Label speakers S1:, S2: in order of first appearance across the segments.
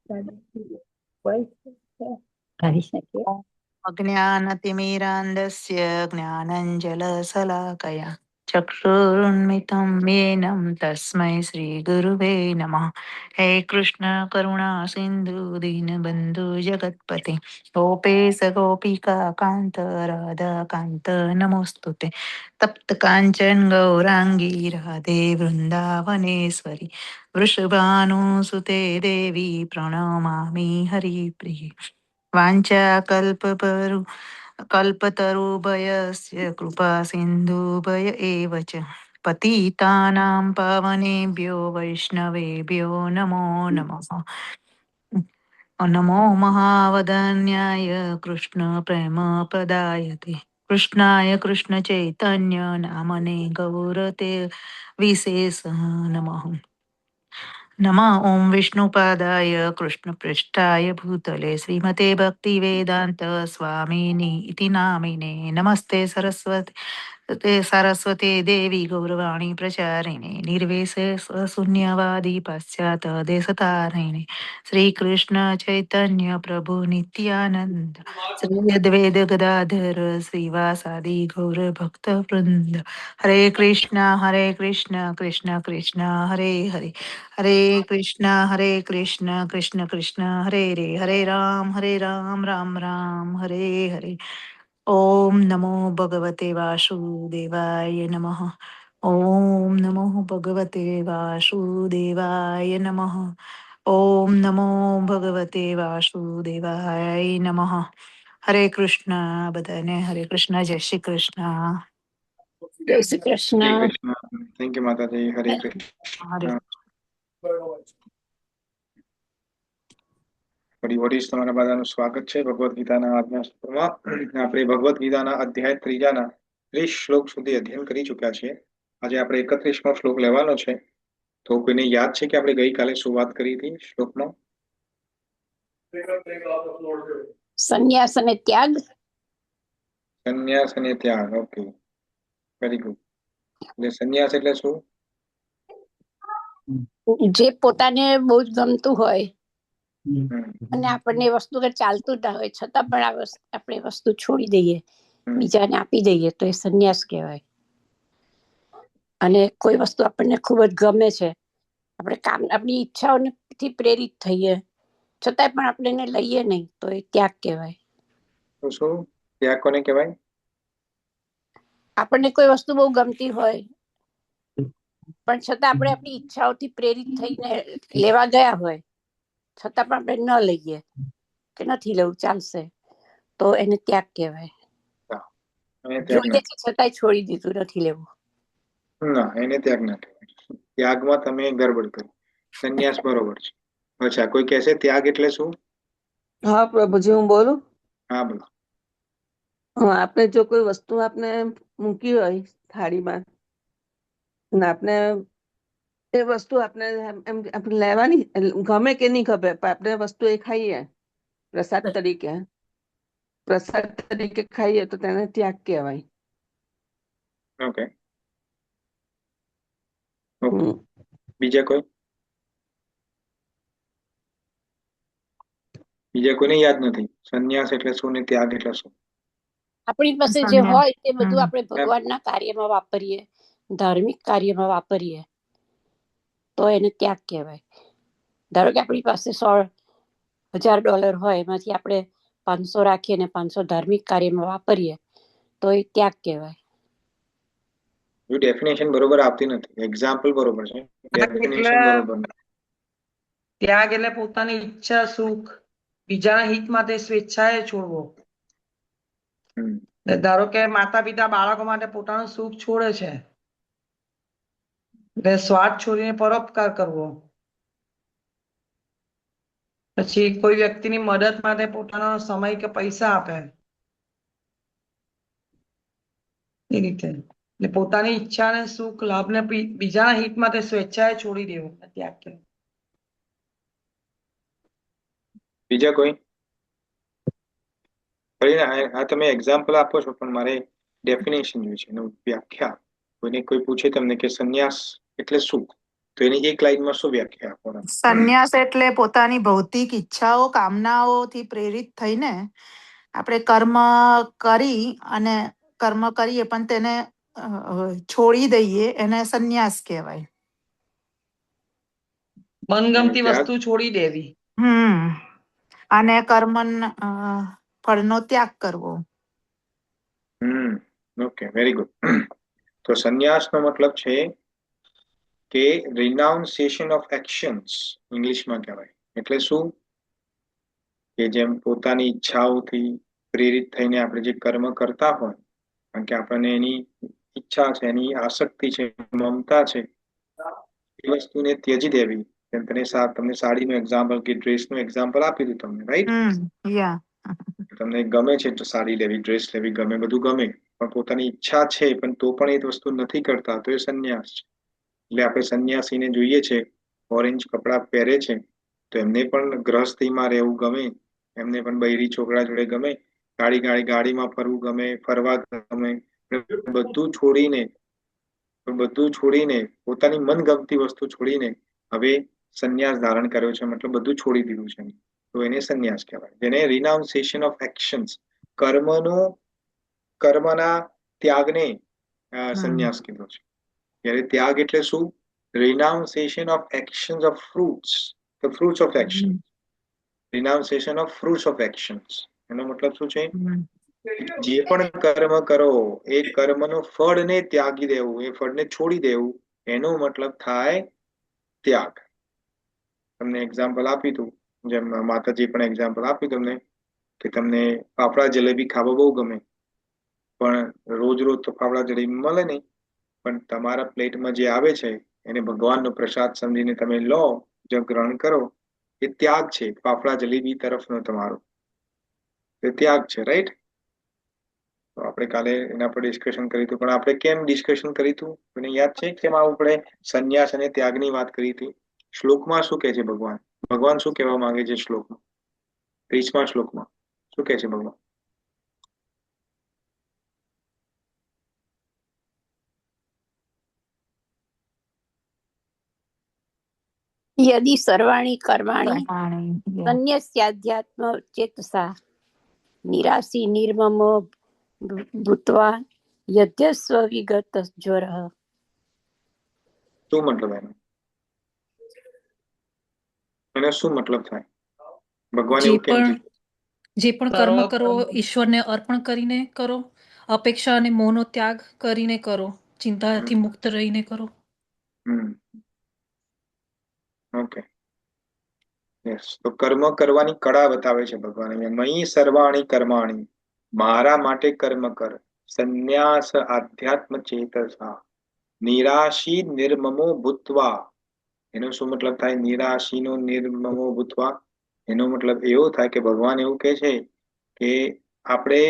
S1: કરી શકીએ.
S2: અજ્ઞાનતિમિરાન્ધસ્ય જ્ઞાનંજલશલાકયા ચક્ષુરુન્મિલિतं येन તસ્मै શ્રીગુરુવે નમઃ. હે કૃષ્ણ કરુણા સિંધુ દીનબંધુ જગત્પતે ગોપેશ ગોપિકા કાંત રાધા કાંત નમોસ્તુતે. તપ્ત કાંચન ગૌરાંગી રાધે વૃંદાવનેશ્વરી વૃષભાનુસુતે દેવી પ્રણમામિ હરિપ્રિયે. વાંચાકલ્પતરુ કલ્પતરુભયસ્ય કૃપા સિંધુભય એવ ચ પતિતાનાં પાવનેભ્યો વૈષ્ણવેભ્યો નમો નમઃ. નમો મહાવદન્યાય કૃષ્ણ પ્રેમ પ્રદાયતે કૃષ્ણાય કૃષ્ણ ચૈતન્ય નામને ગૌરતે વિશેષ નમઃ. નમઃ ઓમ વિષ્ણુપાદાય કૃષ્ણપૃષ્ઠાય ભૂતલે શ્રીમતે ભક્તિવેદાંત સ્વામિની ઇતિ નામિને નમસ્તે સરસ્વતી દેવી ગૌરવાણી પ્રચારિણે નિર્વિશે શૂન્યવાદી પાશ્ચાત દેશતારિણે શ્રી કૃષ્ણ ચૈતન્ય પ્રભુ નિત્યાનંદ શ્રી અદ્વૈત ગદાધર શ્રીવાસાદિ ગૌર ભક્ત વૃંદ હરે કૃષ્ણ કૃષ્ણ કૃષ્ણ હરે હરે હરે કૃષ્ણ કૃષ્ણ કૃષ્ણ હરે હરે રામ રામ રામ હરે હરે. ઓમ નમો ભગવતે વાસુદેવાય નમઃ. ઓમ નમો ભગવતે વાસુદેવાય નમઃ. ઓમ નમો ભગવતે વાસુદેવાય નમઃ. હરે કૃષ્ણ બધાને હરે કૃષ્ણ જય શ્રી કૃષ્ણ.
S1: જય શ્રી
S3: જય
S1: કૃષ્ણ.
S3: કૃષ્ણ. થેન્ક યુ માતાજી. હરે
S2: હરે
S3: કૃષ્ણ. ફરી વડીશ તમારા બધાનું સ્વાગત છે ભગવદ્ ગીતાના આજના સત્રમાં. આપણે ભગવદ્ ગીતાના અધ્યાય 3ના 30 શ્લોક સુધી અધ્યયન કરી ચુક્યા છીએ. આજે આપણે 31મો શ્લોક લેવાનો છે. તો કોઈને યાદ છે કે આપણે ગઈકાલે શું વાત કરી હતી શ્લોકમાં?
S1: સંન્યાસ અને ત્યાગ.
S3: સંન્યાસ અને ત્યાગ. Okay, very good. એટલે સંન્યાસ એટલે શું?
S1: જે પોતાને બહુ જ ગમતું હોય
S3: હમ,
S1: અને આપણને એ વસ્તુ ચાલતું ના હોય છતાં પણ આપણે એ વસ્તુ છોડી દઈએ, બીજાને આપી દઈએ તો એ સંન્યાસ કહેવાય. અને કોઈ વસ્તુ આપણને ખૂબ જ ગમે છે, આપણે આપણી ઈચ્છાઓથી પ્રેરિત થઈએ છતાંય પણ આપણે એને લઈએ નહીં તો એ ત્યાગ કહેવાય.
S3: તો શું ત્યાગ કોને કહેવાય?
S1: આપણને કોઈ વસ્તુ બહુ ગમતી હોય પણ છતાં આપણે આપણી ઈચ્છાઓથી પ્રેરિત થઈને લેવા ગયા હોય છતાં પણ આપણે ન લઈએ કે નથી લેવું, ચાલશે, તો એને ત્યાગ કહેવાય. જોઈએ છે છતાંય છોડી દીધું, નથી લેવું.
S3: ના, એને ત્યાગ ના કહેવાય. ત્યાગમાં તમે ગડબડ કરી. સંન્યાસ બરોબર છે. અચ્છા, કોઈ કહેશે ત્યાગ એટલે શું?
S4: હા પ્રભુજી, હું બોલું.
S3: હા બોલો.
S4: આપણે જો કોઈ વસ્તુ આપણે મૂકી હોય થાળીમાં ને આપણે એ વસ્તુ આપણે લેવાની ગમે કે નહીં ગમે પણ આપણે વસ્તુ એ ખાઈએ પ્રસાદ તરીકે ખાઈએ તો તેને ત્યાગ કહેવાય.
S3: ઓકે. બીજા કોઈ? બીજા કોઈને યાદ નથી સંન્યાસ એટલે શું ને ત્યાગ એટલે શું?
S1: આપણી પાસે જે હોય તે બધું આપણે ભગવાનના કાર્યમાં વાપરીએ, ધાર્મિક કાર્યમાં વાપરીએ તો એને ત્યાગ કહેવાય. ધારો કે આપણી પાસે $1,000 હોય, એમાંથી આપણે 500 રાખીએ અને 500 ધાર્મિક કાર્યમાં વાપરીએ તો એ ત્યાગ કહેવાય.
S3: ડેફિનેશન બરોબર આપતી નથી. એક્ઝામ્પલ બરોબર છે, ડેફિનેશન બરોબર નથી.
S5: ત્યાગ એટલે પોતાની ઈચ્છા સુખ બીજાના હિત માટે સ્વેચ્છાએ છોડવો. ધારો કે માતા પિતા બાળકો માટે પોતાનું સુખ છોડે છે, એટલે સ્વાર્થ છોડીને પરોપકાર કરવો. પછી કોઈ વ્યક્તિની મદદ માટે પોતાનો સમય કે પૈસા આપે, એ રીતે. એટલે પોતાની ઈચ્છા ને સુખ લાભ ને બીજાના હિત માટે સ્વેચ્છાએ છોડી દેવું ત્યાગ કહેવાય.
S3: બીજા કોઈ? આ તમે એક્ઝામ્પલ આપો છો પણ મારે ડેફિનેશન જોઈએ છે, વ્યાખ્યા. કોઈ પૂછે તમને કે સંન્યાસ એટલે શું, તો એની એક લાઈનમાં શું વ્યાખ્યા આપો?
S2: સંન્યાસ એટલે પોતાની ભૌતિક ઈચ્છાઓ કામનાઓથી પ્રેરિત થઈને આપણે કર્મ કરીએ પણ તેને છોડી દઈએ એને સંન્યાસ કહેવાય.
S5: મનગમતી
S3: ત્યાગ?
S5: વસ્તુ છોડી દેવી.
S2: અને કર્મ ફળનો ત્યાગ કરવો.
S3: Okay, very good. તો સંન્યાસનો મતલબ છે કે રિનાઉન્સિએશન ઓફ એક્શન્સ ઇંગ્લિશમાં કહેવાય. એટલે શું? કે જેમ પોતાની ઈચ્છાઓથી પ્રેરિત થઈને આપણે જે કર્મ કરતા હોય, કારણ કે આપણને એની ઈચ્છા છે, એની આસક્તિ છે, મમતા છે, એ વસ્તુને ત્યજી દેવી. જેમ તમને સાડીનું એક્ઝામ્પલ કે ડ્રેસનું એક્ઝામ્પલ આપી દીધું તમને, રાઈટ? તમને ગમે છે તો સાડી લેવી, ડ્રેસ લેવી ગમે, બધું ગમે, પણ પોતાની ઈચ્છા છે પણ તો પણ એ વસ્તુ નથી કરતા, તો એ સંન્યાસ છે. એટલે આપણે સંન્યાસીને જોઈએ છે, ઓરેન્જ કપડાં પહેરે છે, તો એમને પણ ગ્રહસ્થીમાં રહેવું ગમે, એમને પણ બૈરી છોકરા જોડે ગમે, ગાડીમાં ફરવું ગમે, ફરવા ગમે, બધું છોડીને પોતાની મનગમતી વસ્તુ છોડીને હવે સંન્યાસ ધારણ કર્યો છે, મતલબ બધું છોડી દીધું છે, તો એને સંન્યાસ કહેવાય. જેને રિનાઉન્સિએશન ઓફ એક્શન્સ, કર્મના ત્યાગને સંન્યાસ કીધો છે. ત્યારે ત્યાગ એટલે શું? Renunciation of actions of fruits, the fruits of action. Renunciation of fruits of actions એનો મતલબ શું છે? જે પણ કર્મ કરો એ કર્મનું ફળને ત્યાગી દેવું, એ ફળને છોડી દેવું, એનો મતલબ થાય ત્યાગ. તમને એક્ઝામ્પલ આપી હતું, જેમ માતાજી પણ એક્ઝામ્પલ આપ્યું તમને, કે તમને ફાફડા જલેબી ખાવા બહુ ગમે, પણ રોજ તો ફાફડા જલેબી મળે નહીં, પણ તમારા પ્લેટમાં જે આવે છે એને ભગવાનનો પ્રસાદ સમજીને તમે લો, જો ગ્રહણ કરો, એ ત્યાગ છે ફાફડા જલેબી તરફનો તમારો, એ ત્યાગ છે, રાઈટ? તો આપણે કાલે એના પર ડિસ્કશન કર્યું હતું, પણ આપણે કેમ ડિસ્કશન કર્યું હતું મને યાદ છે? કેમ આપણે સંન્યાસ અને ત્યાગની વાત કરી હતી? શ્લોકમાં શું કહે છે ભગવાન શું કહેવા માંગે છે? શ્લોકમાં 30મા શ્લોકમાં શું કહે છે ભગવાન?
S1: યદિ સર્વાણી કર્માણી સંન્યસ્યાધ્યાત્મ ચેતસા નિરાશી નિર્મમો ભૂત્વા યદ્યસ્વ વિગત જ્વરઃ.
S3: શું મતલબ એનો શું મતલબ થાય? ભગવાન એવું કેમ છે?
S6: જે પણ કર્મ કરો ઈશ્વરને અર્પણ કરીને કરો, અપેક્ષા અને મોહનો ત્યાગ કરીને કરો, ચિંતાથી મુક્ત રહીને કરો.
S3: Okay, yes. તો કર્મ કરવાની કળા બતાવે છે ભગવાન અહીંયા. મયી સર્વાણી કર્માણી, મારા માટે કર્મ કર, સંન્યાસ આધ્યાત્મ ચેતસા નિરાશી નિર્મમો ભૂત્વા. એનો શું મતલબ થાય? નિરાશીનો નિર્મમો ભૂત્વા એનો મતલબ એવો થાય કે ભગવાન એવું કહે છે કે આપણે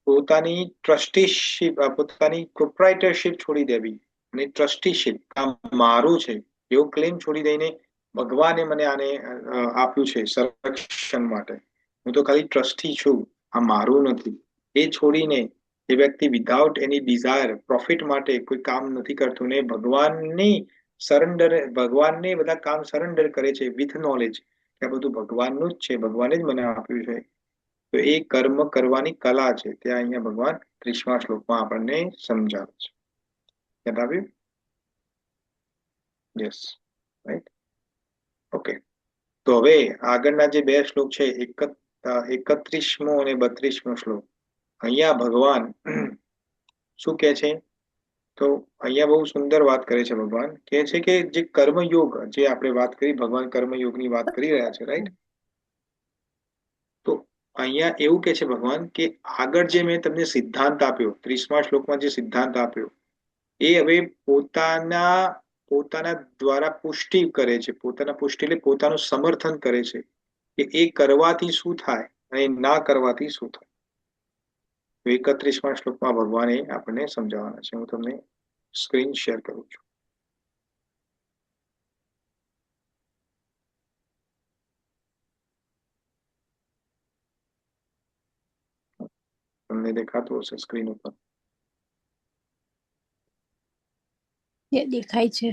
S3: પોતાની ટ્રસ્ટીશીપ, પોતાની પ્રોપ્રાઇટરશીપ છોડી દેવી, અને ટ્રસ્ટીશીપ આ મારું છે એવો ક્લેમ છોડી દઈને ભગવાને મને આને આપ્યું છે સંરક્ષણ માટે, હું તો ખાલી ટ્રસ્ટી છું, આ મારું નથી, એ છોડીને એ વ્યક્તિ વિધાઉટ એની ડિઝાયર પ્રોફિટ માટે કોઈ કામ નથી કરતું ને ભગવાનને બધા કામ સરેન્ડર કરે છે વિથ નોલેજ કે આ બધું ભગવાનનું જ છે, ભગવાને જ મને આપ્યું છે. તો એ કર્મ કરવાની કલા છે, ત્યાં અહીંયા ભગવાન 30મા શ્લોકમાં આપણને સમજાવે છે. યાદ આવ્યું? Yes, right. ઓકે, તો હવે આગળના જે બે શ્લોક છે, 31મો અને 32મો શ્લોક, અહીંયા ભગવાન શું કે છે? તો અહીંયા બહુ સુંદર વાત કરે છે ભગવાન. કે છે કે જે કર્મયોગ, જે આપણે વાત કરી, ભગવાન કર્મયોગની વાત કરી રહ્યા છે, રાઈટ? તો અહીંયા એવું કે છે ભગવાન કે આગળ જે મેં તમને સિદ્ધાંત આપ્યો, 30મા શ્લોકમાં જે સિદ્ધાંત આપ્યો, એ હવે પોતાના દ્વારા પુષ્ટિ કરે છે. પોતાના પુષ્ટિ એટલે પોતાનું સમર્થન કરે છે કે એ કરવાથી શું થાય અને ના કરવાથી શું થાય. 31મા શ્લોકમાં ભગવાને આપણને સમજાવવાના છે. હું તમને સ્ક્રીન શેર કરું છું. તમને દેખાતું હશે સ્ક્રીન ઉપર.
S1: એ દેખાય છે.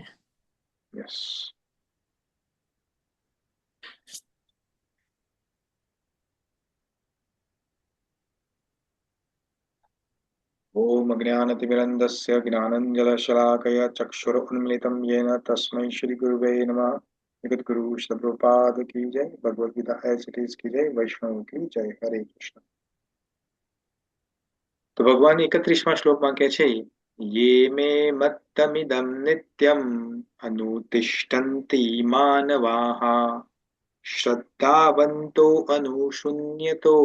S3: યસ. ઓમ અજ્ઞાનતિમિરન્ધસ્ય જ્ઞાનંજનશલાકયા ચક્ષુરુન્મિલિतं येन तस्मै श्री गुरुवे नमः. जगद्गुरु श्रील प्रभुपाद की जय. Bhagavad Gita as it is की जय. वैष्णव की जय. हरे कृष्ण. तो भगवान 31वां श्लोकમાં કહે છે, ये मे मत्तमिदं नित्यम् अनुतिष्ठन्ति मानवाः श्रद्धावन्तो अनुशुन्यतो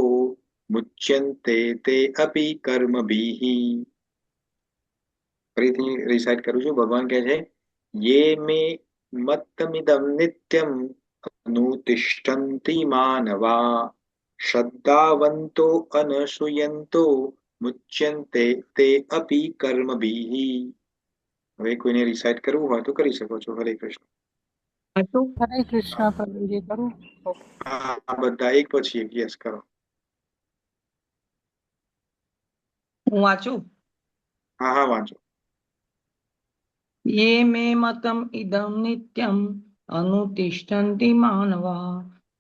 S3: मुच्यन्ते ते अपि कर्मभिः. ફરીથી રિસાઇટ કરું છું. ભગવાન કહે છે, ये मे मत्तमिदं नित्यम् अनुतिष्ठन्ति मानवा श्रद्धावन्तो अनसूयन्तो मुच्यन्ते તે અપી કર્મભિઃ. હવે કોઈને રિસાઇટ કરવું હોય તો કરી શકો છો. હરે કૃષ્ણ.
S7: હરે કૃષ્ણ પ્રભુજી કરું.
S3: હા, બધા એક પછી એક. યસ, કરો.
S5: હું વાંચું.
S3: હા હા, વાંચો.
S5: ये मे मतम इदं नित्यम् अनुतिष्ठन्ति मानवा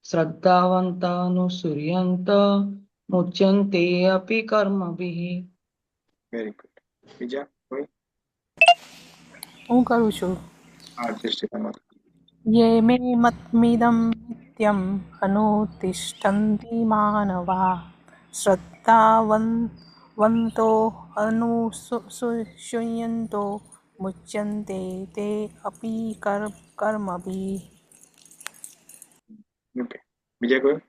S5: श्रद्धावन्ता अनुसूयन्त मुच्यन्ते अपि कर्मभिः.
S3: Very good. બીજા કોઈ?
S7: હું કરું છું.
S3: હા, જય શ્રી રામ.
S7: યે મે મતમિદં નિત્યમ અનુતિષ્ઠન્તિ માનવા શ્રદ્ધાવન્તો અનુસૂયન્તો મુચ્યન્તે તે અપી કર્મભિઃ.
S3: ઓકે, બીજા કોઈ?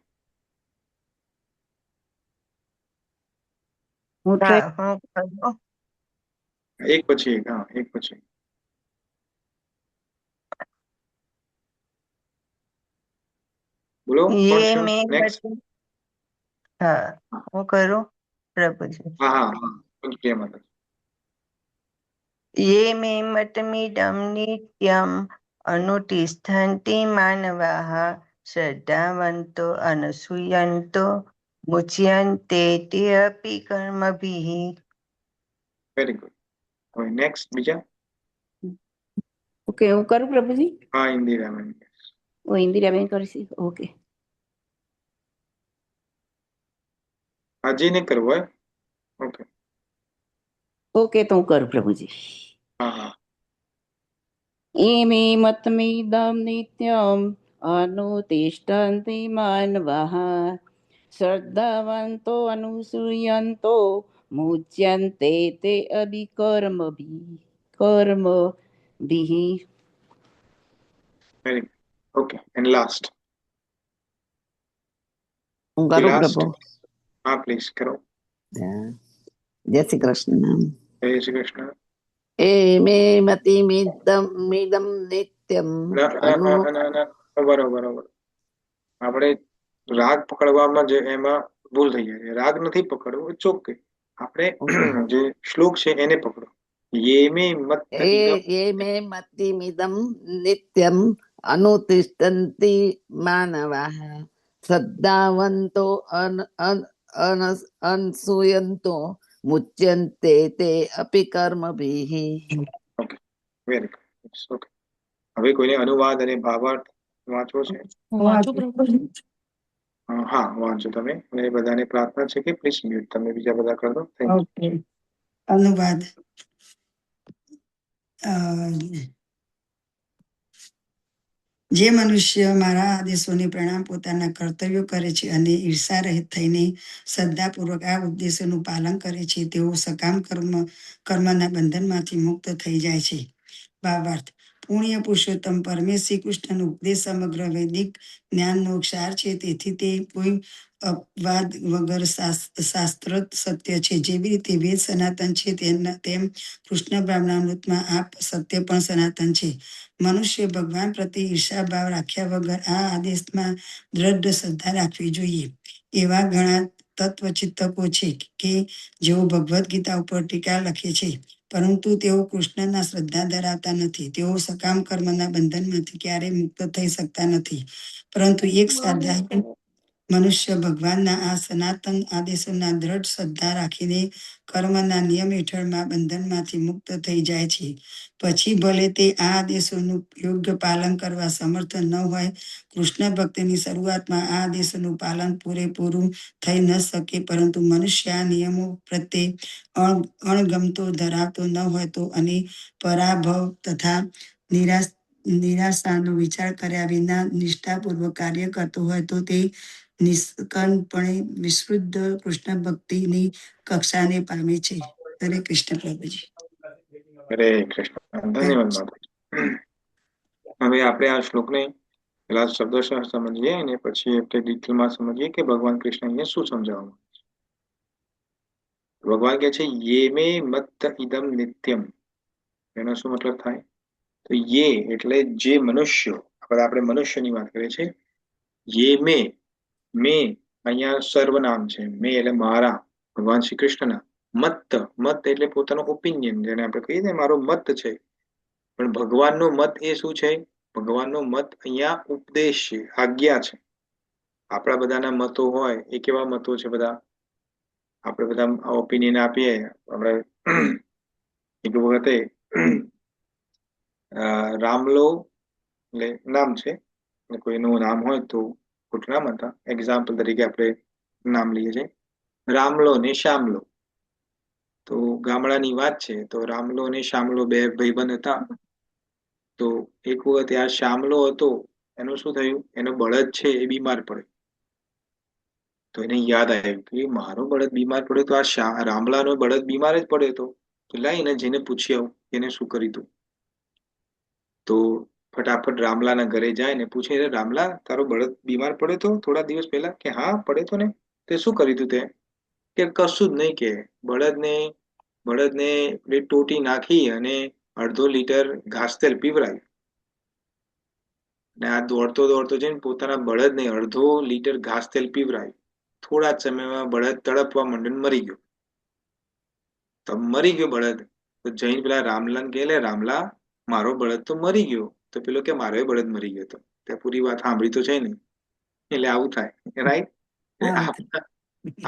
S3: એક પછી એક. હા, એક પછી એક. બોલો, કોણ છે નેક્સ્ટ?
S8: હા, હું કરું પ્રભુજી.
S3: હા હા હા, જય માતા.
S8: ये मे मतमिदं नित्यम् अनुतिष्ठन्ति मानवाः श्रद्धावन्तो अनसूयन्तो मुच्यन्ते ते अपि कर्मभिः.
S3: Very good. હવે નેક્સ્ટ બીજા?
S1: ઓકે, હું કરું પ્રભુજી.
S3: હા, ઇન્દિરાબેન.
S1: હું ઇન્દિરાબેન કરીશ. ઓકે,
S3: હાજી ને કરવું હોય? ઓકે.
S1: ઓકે, તો હું કરું પ્રભુજી.
S3: હા હા.
S1: એમે મતમિદં નિત્યમ અનુતિષ્ઠન્તિ માનવાઃ શ્રદ્ધાવન્તો અનુસૂયન્તો મુચ્યન્તે તે અભિ કર્મભિઃ.
S3: Very good. Okay, and last.
S9: હું કરું
S3: લાસ્ટ.
S9: પ્રભુ.
S3: હા, પ્લીઝ કરો.
S9: જય શ્રી કૃષ્ણ.
S3: જય શ્રી કૃષ્ણ.
S9: એ મે મતિમિદં નિત્યમ
S3: બરોબર. આપણે રાગ પકડવામાં જે એમાં ભૂલ થઈ જાય. રાગ નથી પકડવો, ઇટ્સ ઓકે. આપણે જે શ્લોક છે એને પકડો. ये मे
S9: મતિમિદં નિત્યમ અનુતિષ્ઠન્તિ માનવાઃ શ્રદ્ધાવન્તો અનસૂયન્તો મુચ્યન્તે તે અપી કર્મભિઃ.
S3: Okay, very good. ઓકે. હવે કોઈને અનુવાદ અને ભાવાર્થ વાંચવો છે?
S6: વાંચો પ્રભુજી.
S3: હા, વાંચો તમે. અને બધાને પ્રાર્થના છે કે પ્લીઝ મ્યુટ તમે બીજા બધા કરી દો. Thank you.
S10: અનુવાદ. જે મનુષ્ય મારા આદેશોને પ્રણામ પોતાના કર્તવ્યો કરે છે અને ઈર્ષા રહિત થઈને શ્રદ્ધાપૂર્વક આ ઉપદેશોનું પાલન કરે છે, તેઓ સકામ કર્મના બંધનમાંથી મુક્ત થઈ જાય છે. ભાવાર્થ. પુણ્ય પુરુષોત્તમ પરમેશ શ્રી કૃષ્ણનો ઉપદેશ સમગ્ર વૈદિક જ્ઞાનનો ક્ષાર છે. તેથી તે કોઈ અપવાદ વગર શાસ્ત્રોક્ત સત્ય છે. જેવી રીતે વેદ સનાતન છે, તેમ કૃષ્ણ બ્રહ્મણામૃતમાં આ સત્ય પણ સનાતન છે. મનુષ્ય ભગવાન પ્રત્યે ઈર્ષા ભાવ રાખ્યા વગર આ આદેશમાં દ્રઢ શ્રદ્ધા રાખવી જોઈએ. એવા ઘણા તત્વચિંતકો છે કે જેઓ ભગવદ્ ગીતા ઉપર ટીકા લખે છે, પરંતુ તેઓ કૃષ્ણના શ્રદ્ધા ધરાવતા નથી. તેઓ સકામ કર્મના બંધનમાંથી ક્યારેય મુક્ત થઈ શકતા નથી. પરંતુ એક સ્વાધ્યાય મનુષ્ય ભગવાનના આ સનાતન આદેશોના દ્રઢ શ્રદ્ધા રાખીને કર્મના નિયમ હેઠળમાં બંધનમાંથી મુક્ત થઈ જાય છે. પછી ભલે તે આ આદેશોનું યોગ્ય પાલન કરવા સમર્થ ન હોય. કૃષ્ણ ભક્તિની શરૂઆતમાં આ આદેશોનું પાલન પૂરેપૂરું થઈ ન શકે, પરંતુ મનુષ્ય આ નિયમો પ્રત્યે અણગમતો ધરાવતો ન હોય તો અને પરાભવ તથા નિરાશાનો વિચાર કર્યા વિના નિષ્ઠાપૂર્વક કાર્ય કરતો હોય તો તે નિષ્કણપણે વિશુદ્ધ કૃષ્ણ ભક્તિની કક્ષાને પામે છે. હરે કૃષ્ણ પ્રભુજી.
S3: હરે કૃષ્ણ. ધન્યવાદ માતાજી. હવે આપણે આ શ્લોકને પેલા શબ્દશઃ સમજીએ અને પછી આપણે ડિટેલમાં સમજીએ કે ભગવાન કૃષ્ણ અહીંયા શું સમજાવવા. ભગવાન કહે છે યે મે મત્ત ઇદમ નિત્યમ. એનો શું મતલબ થાય? તો યે એટલે જે મનુષ્યો, આપણે મનુષ્યની વાત કરીએ છીએ. યે મે અહીંયા સર્વનામ છે. મે એટલે મારા, ભગવાન શ્રી કૃષ્ણના. મત એટલે પોતાનો ઓપિનિયન, જેને આપણે કહીએ ને મારો મત છે. પણ ભગવાનનો મત એ શું છે? ભગવાનનો મત અહીંયા ઉપદેશ છે, આજ્ઞા છે. આપણા બધાના મતો હોય એ કેવા મતો છે? બધા આપણે બધા ઓપિનિયન આપીએ. આપણે એક વખતે રામલો એટલે નામ છે, કોઈનું નામ હોય તો ખોટું નામ હતા. એક્ઝામ્પલ તરીકે આપણે નામ લઈએ છીએ રામલો ને શ્યામલો. તો ગામડાની વાત છે. તો રામલો અને શ્યામલો બે ભાઈબંધ હતા. તો એક વખત આ શ્યામલો હતો, એનું શું થયું? એનો બળદ છે એ બીમાર પડે. તો એને યાદ આવ્યું કે મારો બળદ બીમાર પડ્યો તો આ રામલાનો બળદ બીમાર જ પડ્યો તો લાઈને જઈને પૂછી આવું એને શું કર્યું તું. તો ફટાફટ રામલાના ઘરે જાય ને પૂછે, રામલા તારો બળદ બીમાર પડ્યો તો થોડા દિવસ પહેલા? કે હા પડ્યો તો ને. તે શું કર્યું તું તે? કે કશું જ નહીં, કે બળદને ટોટી નાખી અને અડધો લીટર ઘાસ તેલ પીવરાયું. અને આ દોડતો જઈને પોતાના બળદને અડધો લીટર ઘાસ તેલ પીવરાયું. થોડા જ સમયમાં બળદ તડપવા માંડ્યો, મરી ગયો. તો મરી ગયો બળદ. તો જઈને પેલા રામલાને કહે, રામલા મારો બળદ તો મરી ગયો. તો પેલો કે મારો બળદ મરી ગયો. તો ત્યાં પૂરી વાત સાંભળી તો છે ને. એટલે આવું થાય, રાઈટ?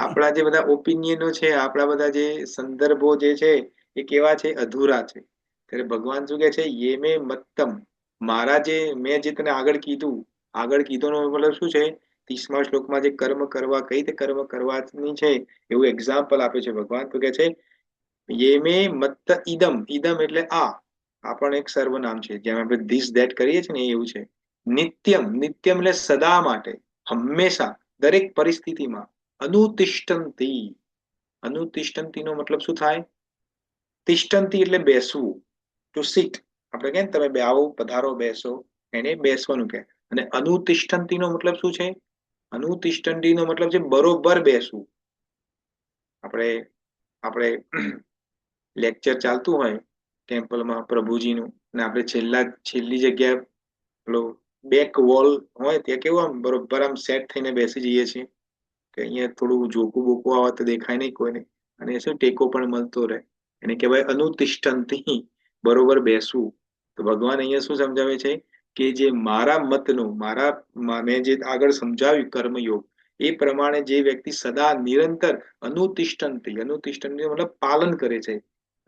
S3: આપણા જે બધા ઓપિનિયનો છે, આપણા બધા જે સંદર્ભો જે છે એ કેવા છે? અધૂરા છે. ત્યારે ભગવાન શું કે છે? યે મે મત્તમ, મારા જે મેં જે તને આગળ કીધોનો મતલબ શું છે? 30મા શ્લોકમાં જે કર્મ કરવા, કઈ રીતે કર્મ કરવાની છે એવું એક્ઝામ્પલ આપે છે ભગવાન. તો કે છે યે મે મત્ત ઇદમ એટલે આ પણ એક સર્વનામ છે. જેમ આપણે ધીસ ધેટ કરીએ છીએ ને એવું છે. નિત્યમ એટલે સદા માટે, હંમેશા, દરેક પરિસ્થિતિમાં. અનુતિષ્ઠંતી નો મતલબ શું થાય? તિષ્ઠંતી એટલે બેસવું, ટુ સિટ. આપણે કેમ તમે આવો, પધારો, બેસો, એને બેસવાનું કહે. અને અનુતિષ્ઠંતી નો મતલબ શું છે? અનુતિષ્ઠંતી નો મતલબ છે બરોબર બેસવું. આપણે લેક્ચર ચાલતું હોય ટેમ્પલમાં પ્રભુજીનું, અને આપણે છેલ્લી જગ્યાએ પેલો બેક વોલ હોય ત્યાં કેવું આમ બરોબર આમ સેટ થઈને બેસી જઈએ છીએ કે અહીંયા થોડું જોકું બોકું આવે તો દેખાય નહીં કોઈને, અને શું ટેકો પણ મળતો રહે. એને કહેવાય અનુતિષ્ઠંતી, બરોબર બેસવું. તો ભગવાન અહીંયા શું સમજાવે છે કે જે મારા મતનું, મેં જે આગળ સમજાવ્યું કર્મયોગ, એ પ્રમાણે જે વ્યક્તિ સદા નિરંતર અનુતિષ્ઠંતી મતલબ પાલન કરે છે,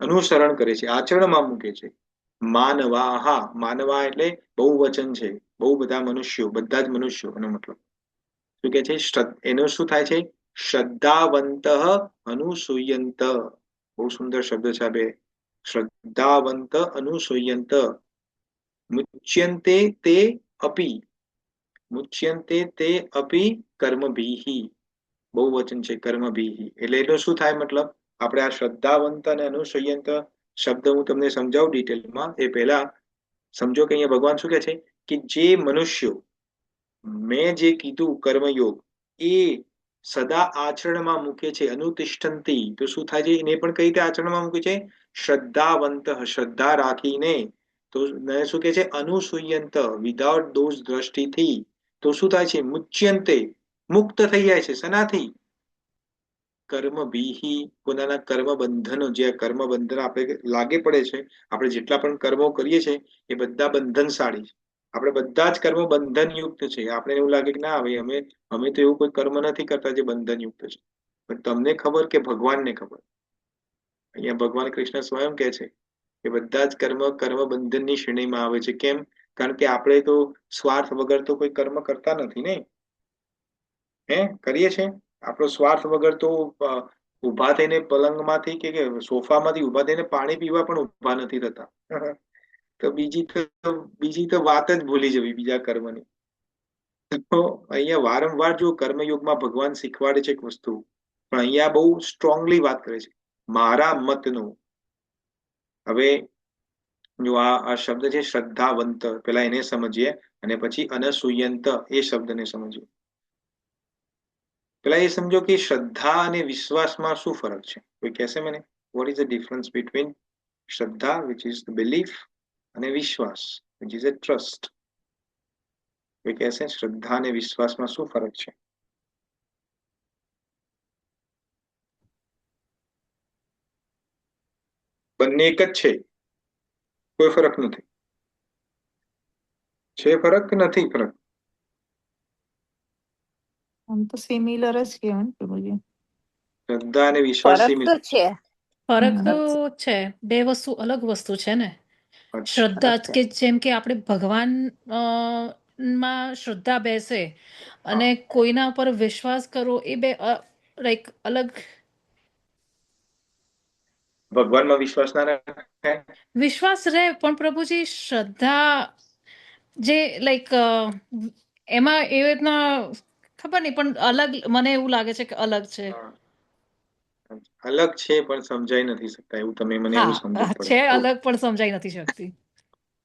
S3: અનુસરણ કરે છે, આચરણમાં મૂકે છે. માનવા એટલે બહુવચન છે, બહુ બધા મનુષ્યો, બધા જ મનુષ્યો એનો મતલબ શું કે છે? એનો શું થાય છે? શ્રદ્ધાવંત અનુસૂયંત. બહુ સુંદર શબ્દ છે આ બે. શ્રદ્ધાવંત અનુસૂયંત. મુચ્યંતે તે અપી કર્મભીઃ. બહુવચન છે કર્મભીઃ. એટલે એનો શું થાય મતલબ? આપણે આ શ્રદ્ધાવંત અને અનુસૂયંત શબ્દ હું તમને સમજાવું ડિટેલમાં. એ પહેલા સમજો કે અહીંયા ભગવાન શું કે છે કે જે મનુષ્યો મેં જે કીધું કર્મયોગ એ સદા આચરણમાં મૂકે છે, અનુતિષ્ઠંતી. તો શું થાય છે? એને પણ કઈ રીતે આચરણમાં મૂકે છે? શ્રદ્ધાવંત, શ્રદ્ધા રાખીને. તો શું કે છે? અનુસૂયંત, વિધાઉટ દોષ દ્રષ્ટિથી. તો શું થાય છે? મુચ્યંતે, મુક્ત થઈ જાય છે. શનાથી? કર્મભીઃ, પોતાના કર્મ બંધનો, જે કર્મ બંધન આપણે લાગે પડે છે, આપણે જેટલા પણ કર્મો કરીએ છીએ એ બધા બંધનશાળી છે. આપણે બધા જ કર્મ બંધન યુક્ત છે. આપણે એવું લાગે કે ના ભાઈ અમે તો એવું કોઈ કર્મ નથી કરતા જે બંધન યુક્ત છે, પણ તમને ખબર કે ભગવાનને ખબર. અહીંયા ભગવાન કૃષ્ણ સ્વયં કહે છે કે બધા જ કર્મ બંધનની શ્રેણીમાં આવે છે. કેમ? કારણ કે આપણે તો સ્વાર્થ વગર તો કોઈ કર્મ કરતા નથી ને. કરીએ છીએ આપણો સ્વાર્થ વગર તો ઉભા થઈને પલંગમાંથી કે સોફામાંથી ઉભા થઈને પાણી પીવા પણ ઉભા નથી થતા. તો બીજી તો વાત જ ભૂલી જવી બીજા કર્મની. તો અહીંયા વારંવાર જો કર્મયોગમાં ભગવાન શીખવાડે છે એક વસ્તુ, પણ અહીંયા બહુ સ્ટ્રોંગલી વાત કરે છે મારા મતનું. હવે જો આ શબ્દ છે શ્રદ્ધાવંત, પેલા એને સમજીએ અને પછી અનસૂયંત એ શબ્દને સમજીએ. પેલા એ સમજો કે શ્રદ્ધા અને વિશ્વાસમાં શું ફરક છે. કોઈ કહેશે મને vote is the difference between શ્રદ્ધા વિચ ઇઝ ધ બિલીફ અને વિશ્વાસ વિચ ઇઝ અ ટ્રસ્ટ. કોઈ કહેશે શ્રદ્ધા અને વિશ્વાસમાં શું ફરક છે? બંને એક જ છે, કોઈ ફરક નથી. છે ફરક કે નથી ફરક?
S2: આમ તો સિમિલર જ કહેવાય ને પ્રભુજી.
S3: શ્રદ્ધા અને વિશ્વાસ
S1: ફરક તો
S3: સિમિલર
S1: છે.
S6: ફરક તો
S2: હમ.
S6: છે. બે વસ્તુ અલગ વસ્તુ છે ને.
S3: અચ્છા
S6: શ્રદ્ધા
S1: ફરક છે.
S6: કે જેમ કે આપણે ભગવાન માં શ્રદ્ધા બેસે અને કોઈના પર વિશ્વાસ કરો, એ બે લાઈક અલગ.
S3: ભગવાનમાં વિશ્વાસ ના રાખે,
S6: વિશ્વાસ રહે, પણ પ્રભુજી શ્રદ્ધા જે લાઈક એમાં એ રીતના ખબર નહીં, પણ અલગ મને એવું લાગે છે કે અલગ છે.
S3: અલગ છે પણ સમજાઈ નથી શકતા એવું તમે મને એવું સમજવું
S6: હા,
S3: પડે.
S6: છે અલગ પણ સમજાઈ નથી શકતી.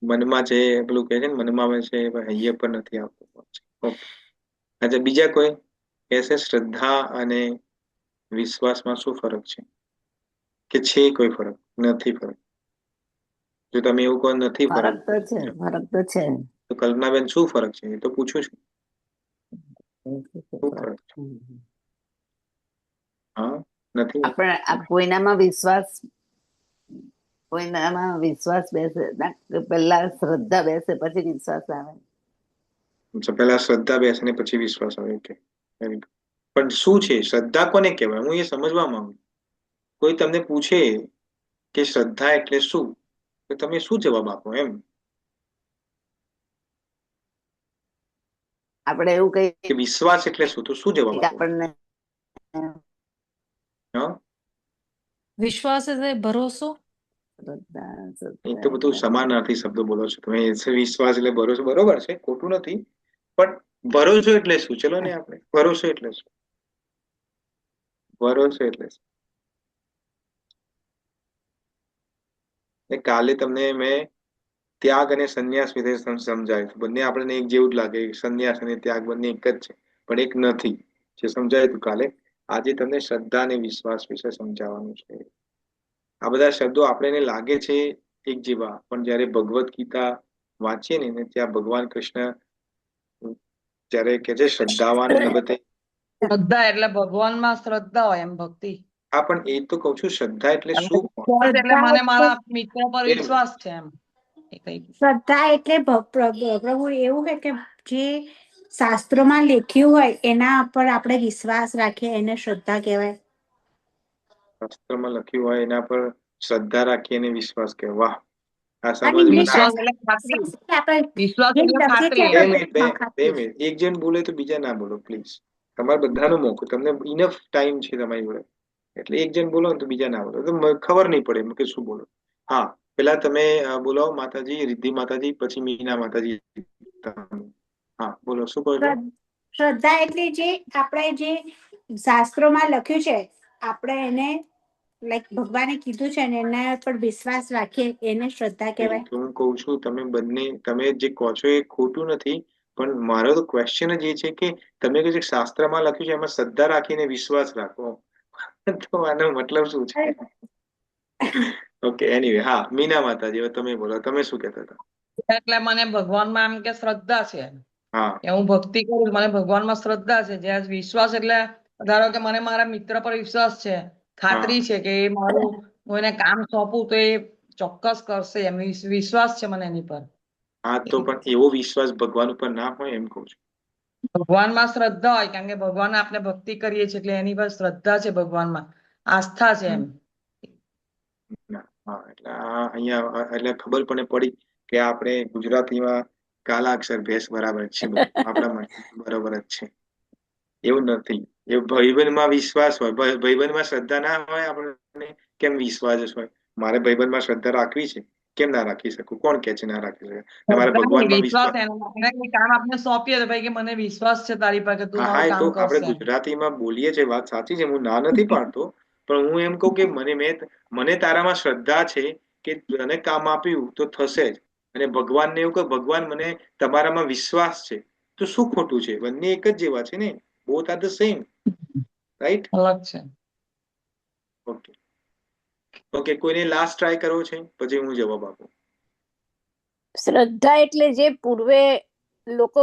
S3: મનમાં છે પેલું કહે છે ને મનમાં આવે છે પણ હૈયે પણ નથી આવતું. ઓકે, અચ્છા બીજા કોઈ કહેશે શ્રદ્ધા અને વિશ્વાસમાં શું ફરક છે, કે છે કોઈ ફરક? નથી ફરક. જો તમે એવું કહો નથી
S9: ફરક
S3: ફરક
S9: તો છે, ફરક તો છે.
S3: તો કલ્પનાબેન શું ફરક છે? એ તો પૂછું છું. શું ફરક છે? હા, નથી.
S9: આપણે કોઈનામાં વિશ્વાસ બેસે, પહેલા શ્રદ્ધા બેસે પછી વિશ્વાસ આવે.
S3: પેલા શ્રદ્ધા બેસે ને પછી વિશ્વાસ આવે. Okay, very good. પણ શું છે શ્રદ્ધા કોને કહેવાય? હું એ સમજવા માંગુ. કોઈ તમને પૂછે કે શ્રદ્ધા એટલે શું, તો તમે શું જવાબ આપો? એમ
S9: આપણે એવું કહીએ
S3: કે વિશ્વાસ એટલે શું, તો શું જવાબ
S9: કે
S3: આપો?
S9: આપણને
S6: વિશ્વાસ એટલે ભરોસો.
S3: એ તો બધું સમાનાર્થી શબ્દો બોલો છો તમે. વિશ્વાસ એટલે ભરોસો, બરોબર છે, ખોટું નથી. પણ ભરોસો એટલે શું? ચલો ને આપણે ભરોસો એટલે શું? ભરોસો એટલે શું? કાલે તમને મેં ત્યાગ અને સંન્યાસ વિશે સમજાવ્યું. બંને આપણને એક જેવું જ લાગે, સંન્યાસ અને ત્યાગ બંને એક જ છે, પણ એક નથી. જે સમજાયું કાલે, આજે તમને શ્રદ્ધા અને વિશ્વાસ વિશે સમજાવવાનું છે. આ બધા શબ્દો આપણને લાગે છે એક જેવા, પણ જયારે ભગવદ્ ગીતા વાંચીએ ને ત્યાં ભગવાન કૃષ્ણ જયારે કે છે શ્રદ્ધાવાન લભતે.
S5: શ્રદ્ધા એટલે ભગવાનમાં શ્રદ્ધા હોય એમ, ભક્તિ.
S3: હા, પણ એ તો કઉ છું શ્રદ્ધા એટલે શું?
S5: એટલે મને મારા મિત્રો પર વિશ્વાસ છે એમ.
S11: શ્રદ્ધા એટલે પ્રભુ એવું છે કે જે શાસ્ત્રોમાં લખ્યું હોય એના પર આપણે વિશ્વાસ રાખીએ એને શ્રદ્ધા કહેવાય.
S3: શાસ્ત્રમાં લખ્યું હોય એના પર શ્રદ્ધા રાખી અને વિશ્વાસ કે વાહ, આ
S11: અને
S3: સમજ મને
S5: વિશ્વાસ એટલે ખાતરી. વિશ્વાસ એટલે ખાતરી.
S3: બે મિનિટ એક જણ બોલે તો બીજા ના બોલો પ્લીઝ. તમારે બધાનો મોકો, તમને ઇનફ ટાઈમ છે તમારી જોડે, એટલે એક જણ બોલો ને તો બીજા ના બોલો, તો ખબર નહીં પડે કે શું બોલો. હા, પેલા તમે બોલાવો માતાજી, રિદ્ધિ માતાજી, પછી મીના માતાજી. હા બોલો, શું કહો છો?
S11: શ્રદ્ધા એટલે જે આપણે જે શાસ્ત્રોમાં લખ્યું છે આપણે એને લાઈક ભગવાને કીધું છે ને એના પર વિશ્વાસ રાખીએ એને શ્રદ્ધા કહેવાય.
S3: હું કઉ છું તમે બંને, તમે જે કહો છો એ ખોટું નથી, પણ મારો તો ક્વેશ્ચન જ એ છે કે તમે કહો છો શાસ્ત્રમાં લખ્યું છે એમાં શ્રદ્ધા રાખીને વિશ્વાસ રાખો, તો આનો મતલબ શું છે? ઓકે, એનીવે, હા મીના માતાજી, હવે તમે બોલો, તમે શું કહેતા હતા?
S5: એટલે મને ભગવાનમાં એમ કે શ્રદ્ધા છે,
S3: હા,
S5: કે હું ભક્તિ કરું, મને ભગવાનમાં શ્રદ્ધા છે. જ્યાં વિશ્વાસ એટલે ધારો કે મને મારા મિત્ર પર વિશ્વાસ છે, ખાતરી છે કે એ મારું હું એને કામ સોંપું તો એ ચોક્કસ કરશે એમ, વિશ્વાસ છે મને એની પર.
S3: હા તો પણ એવો વિશ્વાસ ભગવાન ઉપર ના હોય એમ કહું છું.
S5: ભગવાનમાં શ્રદ્ધા હોય, કારણ કે ભગવાન આપણે ભક્તિ કરીએ છીએ એટલે એની પર શ્રદ્ધા છે, ભગવાનમાં આસ્થા છે એમ.
S3: હા એટલે અહીંયા એટલે ખબર પણ પડી કે આપણે ગુજરાતીમાં કાલાક્ષર ભેંસ બરાબર છે, બધું આપણા માટે બરાબર જ છે. એવું નથી, એ ભાઈબંધમાં વિશ્વાસ હોય, ભાઈબંધમાં શ્રદ્ધા ના હોય આપણને કેમ વિશ્વાસ જ હોય? મારે ભાઈબંધમાં શ્રદ્ધા રાખવી છે, કેમ ના રાખી શકું? કોણ કે છે ના રાખી શકે? મારે ભગવાનમાં
S5: વિશ્વાસ
S3: વિશ્વાસ.
S5: એને કોઈ કામ આપણે સોંપીએ તો ભાઈ કે મને વિશ્વાસ છે તારી પર કે તું
S3: હા
S5: મારું
S3: એ તો
S5: કામ
S3: આપણે
S5: કરશે.
S3: ગુજરાતીમાં બોલીએ છીએ, વાત સાચી છે, હું ના નથી પાડતો, પણ હું એમ કહું કે મને તારામાં શ્રદ્ધા છે કે તને કામ આપ્યું તો થશે જ, અને ભગવાનને એવું કે ભગવાન મને તમારામાં વિશ્વાસ છે, તો શું ખોટું છે? બંને એક જ જેવા છે ને, both are the same, right?
S5: અલગ છે.
S3: ઓકે ઓકે, કોઈને લાસ્ટ ટ્રાય કરવો છે પછી હું જવાબ આપું.
S1: શ્રદ્ધા એટલે જે પૂર્વે લોકો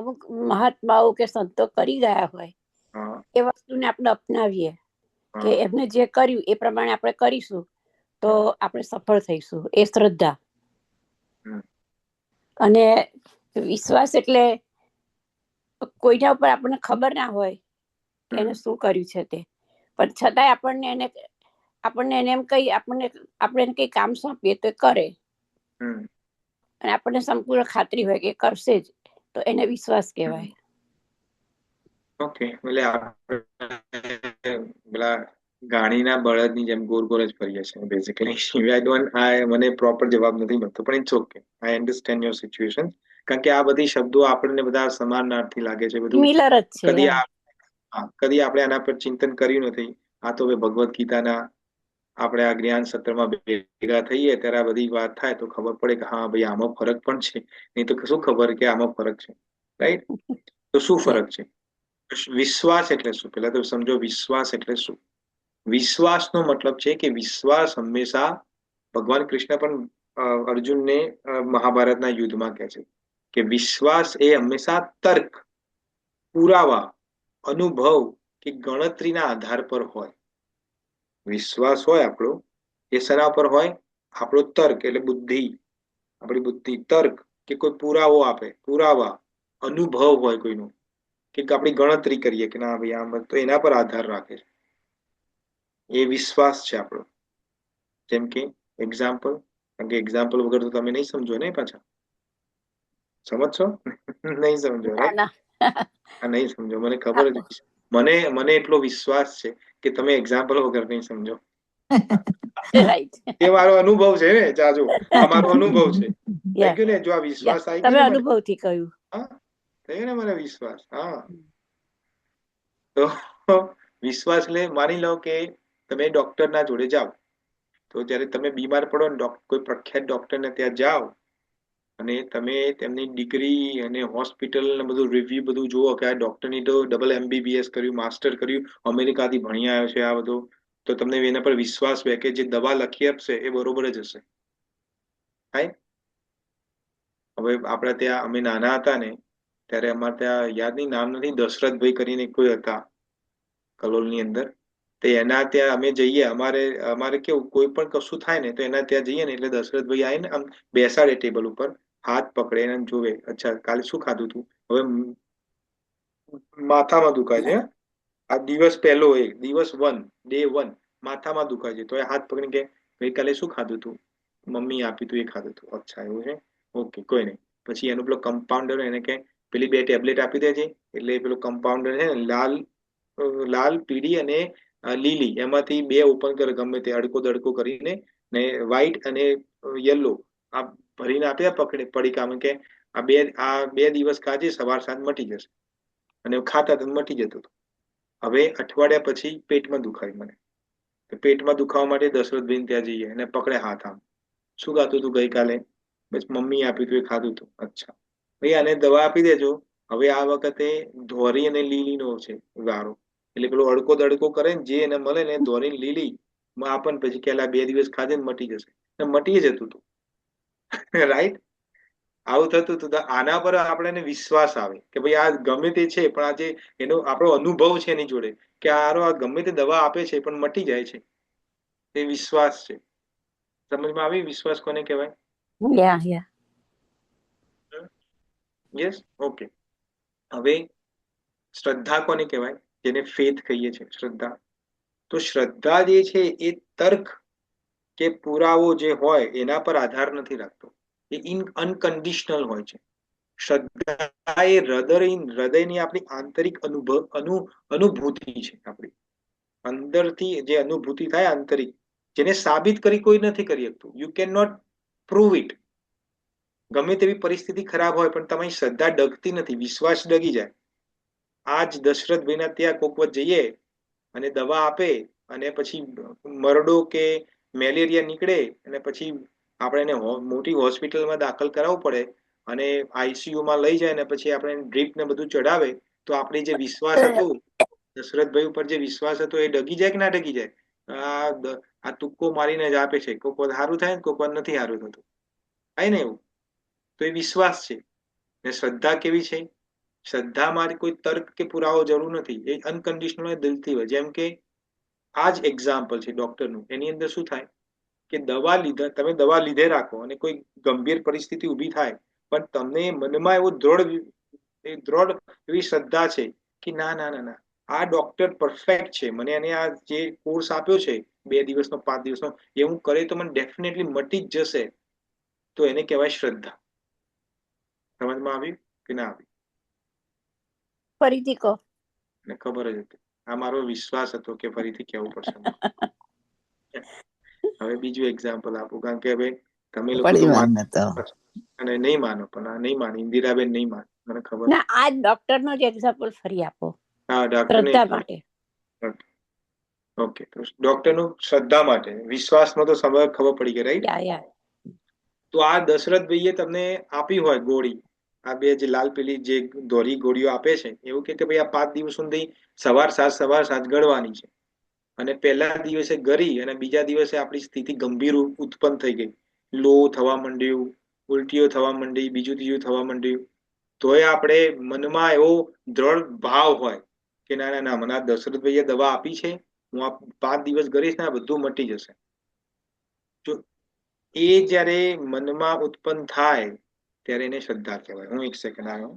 S1: અમુક મહાત્માઓ કે સંતો કરી ગયા હોય એ વસ્તુને આપણે અપનાવીએ કે એમને જે કર્યું એ પ્રમાણે આપણે કરીશું તો આપણે સફળ થઈશું, એ શ્રદ્ધા. અને વિશ્વાસ એટલે કોઈના ઉપર આપણને ખબર ના હોય કે એને શું કર્યું છે તે, પણ છતાંય આપણને એને એમ કઈ આપણે એને કઈ કામ સોંપીએ તો કરે અને આપણને સંપૂર્ણ ખાતરી હોય કે કરશે જ, તો એને વિશ્વાસ કહેવાય.
S3: ઓકે, એટલે આપણે પેલા ગાડીના બળદની જેમ ગોળ ગોળ જ ફરીએ છીએ બેઝિકલી. મને પ્રોપર જવાબ નથી મળતો, પણ it's okay, I understand your situation. કારણ કે આ બધી શબ્દો આપણને બધા સમાનાર્થી લાગે છે, બધું
S1: મિલર જ છે.
S3: કદી આપણે આના પર ચિંતન કર્યું નથી. આ તો હવે ભગવદ્ ગીતાના આપણે આ જ્ઞાન સત્રમાં ભેગા થઈએ ત્યારે આ બધી વાત થાય તો ખબર પડે કે હા ભાઈ આમાં ફરક પણ છે, નહીં તો શું ખબર કે આમાં ફરક છે, રાઈટ? તો શું ફરક છે? વિશ્વાસ એટલે શું? પેલા તો સમજો વિશ્વાસ એટલે શું. વિશ્વાસનો મતલબ છે કે વિશ્વાસ હંમેશા, ભગવાન કૃષ્ણ પણ અર્જુનને મહાભારતના યુદ્ધમાં કહે છે કે વિશ્વાસ એ હંમેશા તર્ક, પુરાવા, અનુભવ કે ગણતરીના આધાર પર હોય. વિશ્વાસ હોય આપણો એ શેના પર હોય? આપણો તર્ક એટલે બુદ્ધિ, આપણી બુદ્ધિ, તર્ક કે કોઈ પુરાવો આપે, પુરાવા, અનુભવ હોય કોઈનો, કે આપણી ગણતરી કરીએ કે ના ભાઈ આમ, તો એના પર આધાર રાખે છે. એ વિશ્વાસ છે આપણો. જેમ કે એક્ઝામ્પલ, કારણ કે એક્ઝામ્પલ વગર તો તમે નહીં સમજો ને, પાછા સમજશો? નહીં સમજો, રાઈટ? નહીં સમજો, મને ખબર જ. મને એટલો વિશ્વાસ છે કે તમે એક્ઝામ્પલ વગર નહીં સમજો. એ મારો અનુભવ છે ને, જાજો આ મારો અનુભવ છે. થઈ ગયું ને? જો આ વિશ્વાસ આવી ગયો ને,
S1: અનુભવથી કહ્યું,
S3: હા થઈ ગયો ને મને વિશ્વાસ. હા, તો વિશ્વાસ એટલે માની લો કે તમે ડોક્ટરના જોડે જાઓ, તો જયારે તમે બીમાર પડો ને, કોઈ પ્રખ્યાત ડોક્ટરને ત્યાં જાઓ અને તમે તેમની ડિગ્રી અને હોસ્પિટલ ને બધું રિવ્યુ બધું જુઓ કે આ ડોક્ટરની તો ડબલ MBBS કર્યું, માસ્ટર કર્યું, અમેરિકાથી ભણી આવ્યો છે, આ બધું, તો તમને એના પર વિશ્વાસ હોય કે જે દવા લખી આપશે એ બરોબર જ હશે. હાય, હવે આપણે ત્યાં અમે નાના હતા ને ત્યારે અમારે ત્યાં યાદ નહીં, નામ નથી, દશરથભાઈ કરીને કોઈ હતા કલોલની અંદર, તો એના ત્યાં અમે જઈએ, અમારે કેવું કોઈ પણ કશું થાય ને તો એના ત્યાં જઈએ ને એટલે દશરથભાઈ આવીને આમ બેસાડે ટેબલ ઉપર, હાથ પકડે અને જોવે, અચ્છા કાલે શું ખાધું તું? હવે માથામાં દુખાય છે, આ દિવસ પહેલો, દિવસ 1, ડે 1 માથામાં દુખાય છે, તો એ હાથ પકડીને કે ગઈકાલે શું ખાધું તું? મમ્મી આપ્યું તું, એ ખાધું તું. અચ્છા એવું છે, ઓકે, કોઈ નહીં. પછી એનું પેલો કમ્પાઉન્ડર એને કે પેલી 2 ટેબ્લેટ આપી દેજે, એટલે પેલો કમ્પાઉન્ડર છે ને લાલ, પીળી અને લીલી, એમાંથી 2 ઓપન કરે, ગમે તે અડકો દડકો કરીને, ને વ્હાઈટ અને યલો આ ભરીને આપ્યા પડીકામાં, કે આ બે દિવસ ખાજે, સવાર સાંજ મટી જશે. અને ખાતા તો મટી જતું હતું. હવે અઠવાડિયા પછી પેટમાં દુખાય મને, તો પેટમાં દુખાવા માટે દશરથભાઈ ત્યાં જઈએ અને પકડે હાથ, આમ શું ખાતું તું ગઈકાલે? બસ મમ્મી આપ્યું તું, એ ખાધું તું. અચ્છા ભાઈ આને દવા આપી દેજો. હવે આ વખતે ધોરી અને લીલીનો છે વારો, એટલે પેલો અડકો દડકો કરે ને, જે એને મળે ને ધોરી લીલી આપણ, પછી કે 2 દિવસ ખાજે ને મટી જશે, મટી જતું હતું. રાઈટ? આવું થતું હતું. તો આના પર આપણને વિશ્વાસ આવે કે ભાઈ આ ગમે તે છે, પણ આજે એનો આપણો અનુભવ છે એની જોડે કે આ ગમે તે દવા આપે છે પણ મટી જાય છે, એ વિશ્વાસ છે. સમજમાં આવી? વિશ્વાસ કોને કહેવાય? Yes, okay. હવે શ્રદ્ધા કોને કહેવાય? જેને ફેથ કહીએ છીએ, શ્રદ્ધા. તો શ્રદ્ધા જે છે એ તર્ક કે પુરાવો જે હોય એના પર આધાર નથી રાખતો. એ અનકન્ડિશનલ હોય છે. શ્રદ્ધા એ હૃદયની આપણી આંતરિક અનુભૂતિ છે. આપણી અંદરથી જે અનુભૂતિ થાય આંતરિક, જેને સાબિત કરી કોઈ નથી કરી શકતું. You can not prove it. ગમે તેવી પરિસ્થિતિ ખરાબ હોય પણ તમારી શ્રદ્ધા ડગતી નથી, વિશ્વાસ ડગી જાય. આજ દશરથભાઈના ત્યાં કોક વખત જઈએ અને દવા આપે અને પછી મરડો કે મેલેરિયા નીકળે અને પછી આપણે એને મોટી હોસ્પિટલમાં દાખલ કરાવવું પડે અને આઈસીયુમાં લઈ જાય અને પછી આપણે ડ્રીપ ને બધું ચડાવે, તો આપણે જે વિશ્વાસ હતો દશરથભાઈ ઉપર, જે વિશ્વાસ હતો એ ડગી જાય કે ના ડગી જાય? આ તુક્કો મારીને જ આપે છે. કોક વાર સારું થાય ને કોક વાર નથી સારું થતું, થાય ને એવું. તો એ વિશ્વાસ છે. ને શ્રદ્ધા કેવી છે? શ્રદ્ધામાં કોઈ તર્ક કે પુરાવો જરૂર નથી. એ અનકન્ડિશનલ દિલથી હોય. જેમ કે આ જ એક્ઝામ્પલ છે ડોક્ટરનું. એની અંદર શું થાય કે તમે દવા લીધે રાખો અને કોઈ ગંભીર પરિસ્થિતિ ઊભી થાય, પણ તમને મનમાં એવો દ્રઢ એવી શ્રદ્ધા છે કે ના ના ના ના, આ ડોક્ટર પરફેક્ટ છે, મને એને આ જે કોર્સ આપ્યો છે 2 દિવસનો 5 દિવસનો, એ હું કરે તો મને ડેફિનેટલી મટી જ જશે, તો એને કહેવાય શ્રદ્ધા. સમજમાં આવ્યું કે ના આવ્યું?
S1: ફરીથી કહો.
S3: ને ખબર જ હતી. આ મારો વિશ્વાસ હતો કે ફરીથી કહેવું પડશે. હવે બીજું એક્ઝામ્પલ આપું, કારણ કે હવે તમે લોકો તો અને નહીં માનો, પણ આ નહીં માને, ઇન્દિરાબેન નહીં માને, મને ખબર.
S1: ના, આ ડોક્ટર નો જ એક્ઝામ્પલ ફરી આપો.
S3: હા,
S1: શ્રદ્ધા માટે.
S3: ઓકે, તો ડોક્ટર નું શ્રદ્ધા માટે, વિશ્વાસમાં તો સમય ખબર પડી ગઈ, રાઈટ? તો આ દશરથભાઈએ તમને આપી હોય ગોળી, આ બે જે લાલ પેલી જે ધોરી ગોળીઓ આપે છે, એવું કે ભાઈ આ 5 દિવસ સુધી સવાર સાંજ ગળવાની છે. અને પહેલા દિવસે ગળી અને બીજા દિવસે આપણી સ્થિતિ ગંભીર ઉત્પન્ન થઈ ગઈ, લો થવા માંડ્યું, ઉલટીઓ થવા માંડી, બીજું ત્રીજું થવા માંડ્યું, તોય આપણે મનમાં એવો દ્રઢ ભાવ હોય કે ના ના ના, મને આ દશરથભાઈએ દવા આપી છે, હું આ 5 દિવસ ગળીશ ને આ બધું મટી જશે. જો એ જ્યારે મનમાં ઉત્પન્ન થાય ત્યારે એને શ્રદ્ધા કહેવાય. હું 1 સેકન્ડ આવ્યો.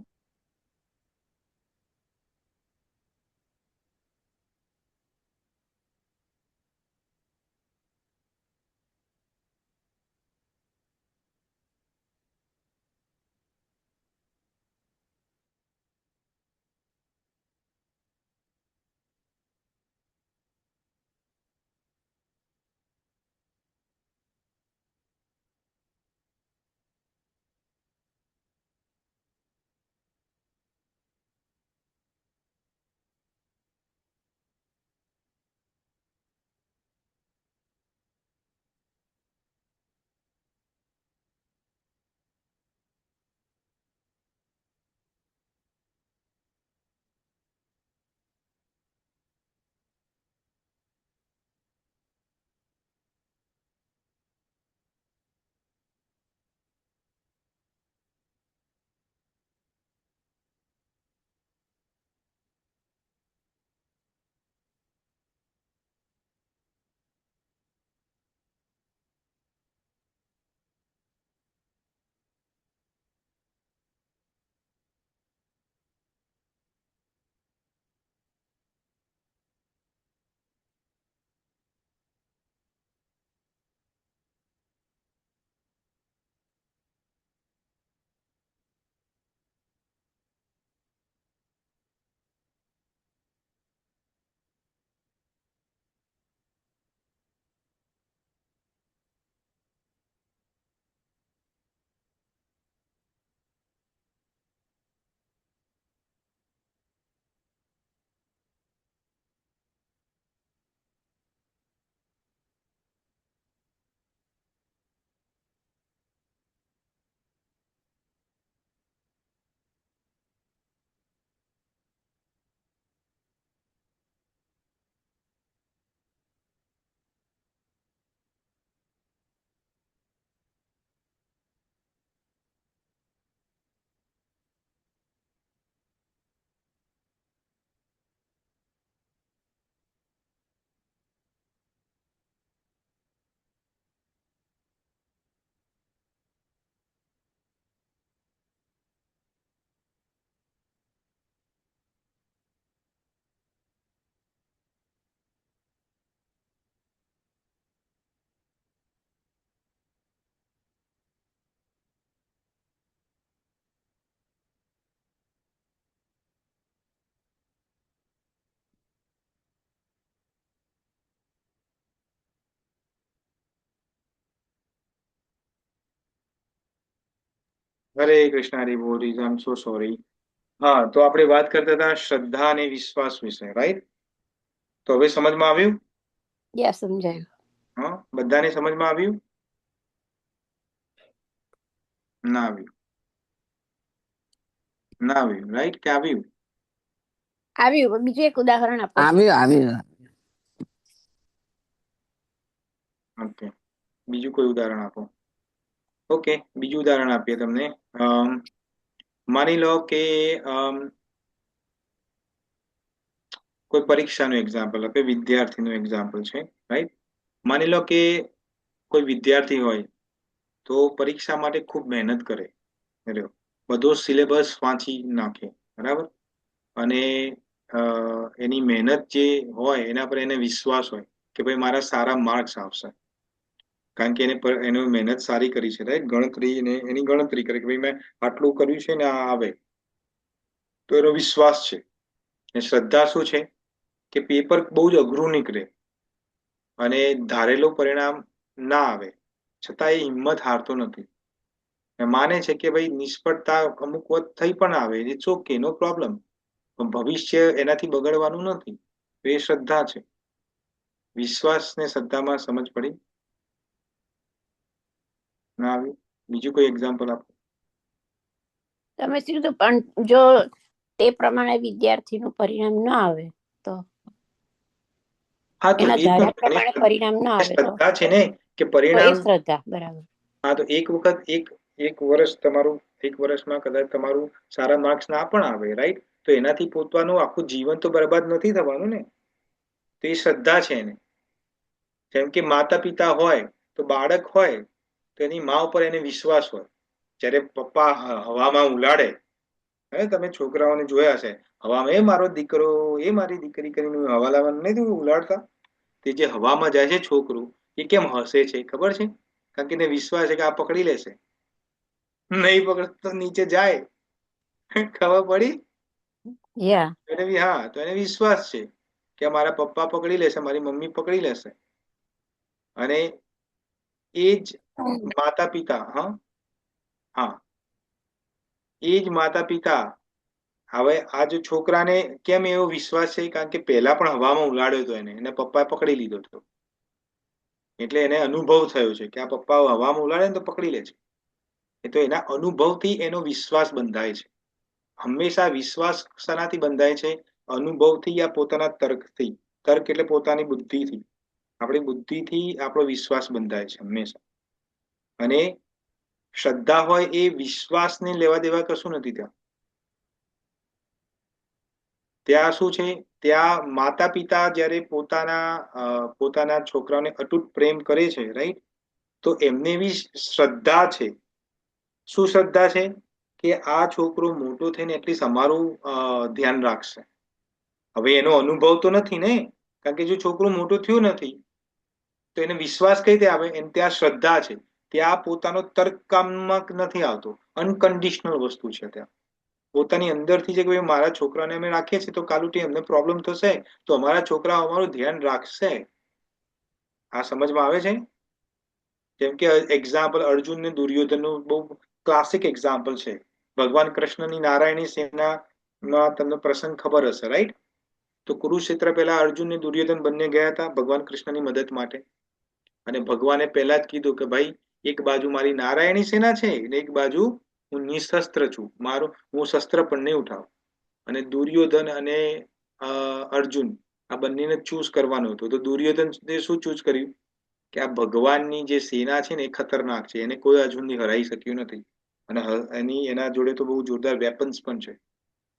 S3: હરે કૃષ્ણ, હરે બોલ, આઈ એમ સો સોરી. હા, તો આપણે વાત કરતા હતા શ્રદ્ધા અને વિશ્વાસ વિશે, રાઈટ? તો હવે સમજમાં આવ્યું?
S1: યા સમજાયું.
S3: હા, બધાને સમજમાં આવ્યું? ના આવ્યું? ના આવ્યું, રાઈટ કે આવ્યું?
S1: આવ્યું. બીજું એક ઉદાહરણ આપો.
S9: આવ્યું.
S3: ઓકે, બીજું કોઈ ઉદાહરણ આપો. ઓકે, બીજું ઉદાહરણ આપીએ તમને. માની લો કે કોઈ પરીક્ષાનું એક્ઝામ્પલ આપે, વિદ્યાર્થીનું એક્ઝામ્પલ છે, રાઈટ? માની લો કે કોઈ વિદ્યાર્થી હોય તો પરીક્ષા માટે ખૂબ મહેનત કરે, બધો સિલેબસ વાંચી નાખે, બરાબર? અને એની મહેનત જે હોય એના પર એને વિશ્વાસ હોય કે ભાઈ મારા સારા માર્ક્સ આવશે, કારણ કે એને મહેનત સારી કરી છે, રાઈટ? એની ગણતરી કરે કે ભાઈ મેં આટલું કર્યું છે ને આ આવે, તો એનો વિશ્વાસ છે. અને શ્રદ્ધા શું છે કે પેપર બહુ જ અઘરું નીકળે અને ધારેલું પરિણામ ના આવે છતાં એ હિંમત હારતો નથી. માને છે કે ભાઈ નિષ્ફળતા અમુક વખત થઈ પણ આવે, ઇટ્સ ઓકે, નો પ્રોબ્લેમ, પણ ભવિષ્ય એનાથી બગડવાનું નથી. એ શ્રદ્ધા છે. વિશ્વાસ ને શ્રદ્ધામાં સમજ પડી? ના આવી? બીજું કોઈ એક્ઝામ્પલ આપો.
S1: તમે કીધું પણ જો તે પ્રમાણે વિદ્યાર્થીનું પરિણામ ન આવે તો,
S3: હા, તો
S1: એના
S3: એ
S1: ધાર્યા પ્રમાણે પરિણામ ન આવે તો
S3: શ્રદ્ધા છે ને કે
S1: તો એ
S3: પરિણામ.
S1: શ્રદ્ધા, બરાબર.
S3: હા, તો એક વખત એક વર્ષ તમારું, એક વર્ષમાં કદાચ તમારું સારા માર્ક્સ ના પણ આવે, રાઈટ? તો એનાથી પોતાનું આખું જીવન તો બરબાદ નથી થવાનું ને. તો એ શ્રદ્ધા છે એને. જેમ કે માતા પિતા હોય તો બાળક હોય તો એની મા ઉપર એને વિશ્વાસ હોય. જ્યારે પપ્પા હવામાં ઉલાડે, હે તમે છોકરાઓને જોયા છે, હવામાં એ મારો દીકરો, એ મારી દીકરી કરીને હવા લાવવાનું નથી ઉલાડતા. તે જે હવામાં જાય છે છોકરું, એ કેમ હસે છે ખબર છે? કારણ કે એને વિશ્વાસ છે કે આ પકડી લેશે. નહીં પકડ તો નીચે જાય. ખબર પડી? હા, તો એને વિશ્વાસ છે કે મારા પપ્પા પકડી લેશે, મારી મમ્મી પકડી લેશે. અને એ જ માતા પિતા, હા, એ જ માતા પિતા હવે આ જો છોકરાને કેમ એવો વિશ્વાસ છે? કારણ કે પહેલા પણ હવામાં ઉલાડ્યો હતો એને પપ્પાએ પકડી લીધો હતો. એટલે એને અનુભવ થયો છે કે આ પપ્પા હવામાં ઉલાડે ને તો પકડી લે છે. એ તો એના અનુભવથી એનો વિશ્વાસ બંધાય છે. હંમેશા વિશ્વાસ શાનાથી બંધાય છે? અનુભવથી યા પોતાના તર્કથી. તર્ક એટલે પોતાની બુદ્ધિથી. આપણી બુદ્ધિથી આપણો વિશ્વાસ બંધાય છે હંમેશા. અને શ્રદ્ધા હોય એ વિશ્વાસને લેવા દેવા કશું નથી. ત્યાં શું છે? ત્યાં માતા પિતા જ્યારે પોતાના છોકરાને અતૂટ પ્રેમ કરે છે, રાઈટ? તો એમને એવી શ્રદ્ધા છે. શું શ્રદ્ધા છે? કે આ છોકરો મોટો થઈને એટલીસ્ટ અમારું ધ્યાન રાખશે. હવે એનો અનુભવ તો નથી ને, કારણ કે જો છોકરું મોટું થયું નથી તો એને વિશ્વાસ કઈ રીતે આવે? એને ત્યાં શ્રદ્ધા છે. ત્યાં પોતાનો તર્ક કામમાં નથી આવતો, અનકન્ડિશનલ વસ્તુ છે. ત્યાં પોતાની અંદરથી જે કે મારા છોકરાને અમે રાખીએ છીએ તો કાલુટી એમને પ્રોબ્લેમ થશે તો અમારા છોકરા અમારું ધ્યાન રાખશે. આ સમજમાં આવે છે? જેમ કે એક્ઝામ્પલ અર્જુન ને દુર્યોધનનું બહુ ક્લાસિક એક્ઝામ્પલ છે. ભગવાન કૃષ્ણની નારાયણી સેનામાં તમને પ્રસંગ ખબર હશે, રાઈટ? તો કુરુક્ષેત્ર પહેલા અર્જુન ને દુર્યોધન બંને ગયા હતા ભગવાન કૃષ્ણની મદદ માટે. અને ભગવાને પહેલા જ કીધું કે ભાઈ એક બાજુ મારી નારાયણી સેના છે અને એક બાજુ હું નિશસ્ત્ર છું, હું શસ્ત્ર પણ નહીં ઉઠાવ. અને દુર્યોધન અને અર્જુન આ બંનેને ચૂઝ કરવાનું હતું. તો દુર્યોધન શું ચૂઝ કર્યું? કે આ ભગવાનની જે સેના છે ને એ ખતરનાક છે, એને કોઈ હજુ સુધી હરાઈ શક્યું નથી. અને એના જોડે તો બહુ જોરદાર વેપન્સ પણ છે.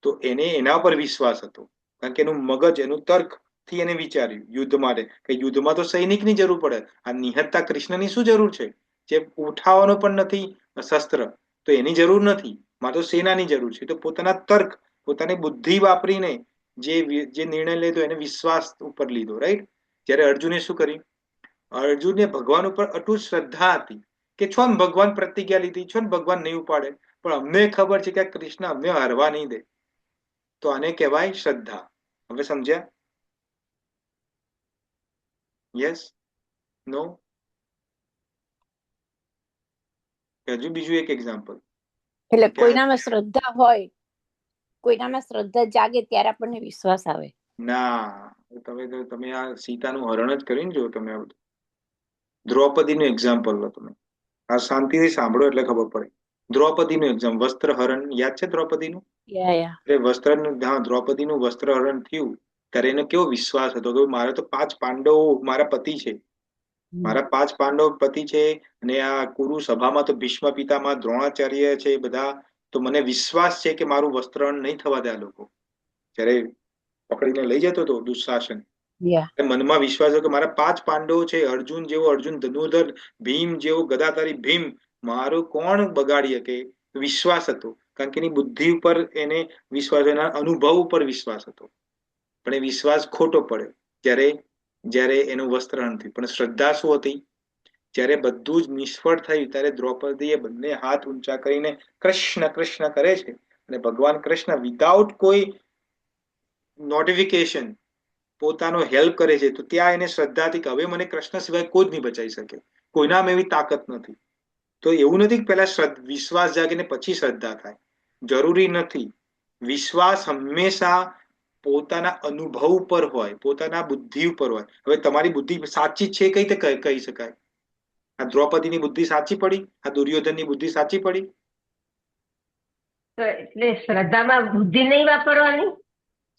S3: તો એને એના પર વિશ્વાસ હતો, કારણ કે એનું મગજ, એનું તર્ક થી એને વિચાર્યું યુદ્ધ માટે કે યુદ્ધમાં તો સૈનિકની જરૂર પડે, આ નિહત્તા કૃષ્ણની શું જરૂર છે? જે ઉઠાવવાનો પણ નથી શસ્ત્ર, તો એની જરૂર નથી. માં તો સેનાની જરૂર છે. તો પોતાના તર્ક, પોતાની બુદ્ધિ વાપરીને જે નિર્ણય લીધો એને વિશ્વાસ ઉપર લીધો, રાઈટ? જ્યારે અર્જુને શું કર્યું? અર્જુનને ભગવાન ઉપર અટૂટ શ્રદ્ધા હતી કે છો ને ભગવાન પ્રતિજ્ઞા લીધી, છો ને ભગવાન નહીં ઉપાડે, પણ અમને ખબર છે કે કૃષ્ણ અમને હારવા નહીં દે. તો આને કહેવાય શ્રદ્ધા. હવે સમજ્યા? યસ? નો? હજુ બીજું એક એક્ઝામ્પલ.
S1: એટલે કોઈનામાં શ્રદ્ધા હોય, કોઈનામાં શ્રદ્ધા જાગે ત્યારે આપણને વિશ્વાસ આવે.
S3: ના, તમે આ સીતાનું હરણ જ કરીને જો તમે આ બધું. દ્રૌપદીનું એક્ઝામ્પલ લો તમે, આ શાંતિથી સાંભળો એટલે ખબર પડે. દ્રૌપદીનું એક્ઝામ્પલ, વસ્ત્ર હરણ યાદ છે દ્રૌપદીનું? દ્રૌપદીનું વસ્ત્ર હરણ થયું ત્યારે એનો કેવો વિશ્વાસ હતો કે મારે તો 5 પાંડવો મારા પતિ છે, મારા 5 પાંડવ પતિ છે, અને આ કુરુ સભામાં તો ભીષ્મ પિતામહ દ્રોણાચાર્ય છે બધા, તો મને વિશ્વાસ છે કે મારું વસ્ત્રહરણ નહીં થવા દે આ લોકો. જયારે પકડીને લઈ જતો હતો દુશાસન, મનમાં વિશ્વાસ હતો કે મારા 5 પાંડવો છે, અર્જુન જેવો અર્જુન ધનુર્ધર, ભીમ જેવો ગદાધારી ભીમ, મારું કોણ બગાડી શકે? વિશ્વાસ હતો, કારણ કે એની બુદ્ધિ ઉપર એને વિશ્વાસ, એના અનુભવ ઉપર વિશ્વાસ હતો. પણ એ વિશ્વાસ ખોટો પડ્યો જ્યારે એનું વસ્ત્રહરણ થયું. પણ શ્રદ્ધા શું હતી? જ્યારે બધું જ નિષ્ફળ થયું ત્યારે દ્રૌપદીએ બંને હાથ ઊંચા કરીને કૃષ્ણ કૃષ્ણ કરે છે, અને ભગવાન કૃષ્ણ વિધાઉટ કોઈ નોટિફિકેશન પોતાનો હેલ્પ કરે છે. તો ત્યાં એને શ્રદ્ધા હતી કે હવે મને કૃષ્ણ સિવાય કોઈ જ નહીં બચાવી શકે, કોઈનામાં એવી તાકાત નથી. તો એવું નથી કે પહેલા વિશ્વાસ જાગીને પછી શ્રદ્ધા થાય, જરૂરી નથી. વિશ્વાસ હંમેશા પોતાના અનુભવ ઉપર હોય, પોતાના બુદ્ધિ ઉપર હોય. હવે તમારી બુદ્ધિ સાચી છે કઈ રીતે કહી શકાય? આ દ્રૌપદીની બુદ્ધિ સાચી પડી? આ દુર્યોધનની બુદ્ધિ સાચી પડી?
S12: એટલે શ્રદ્ધામાં બુદ્ધિ નહીં વાપરવાની?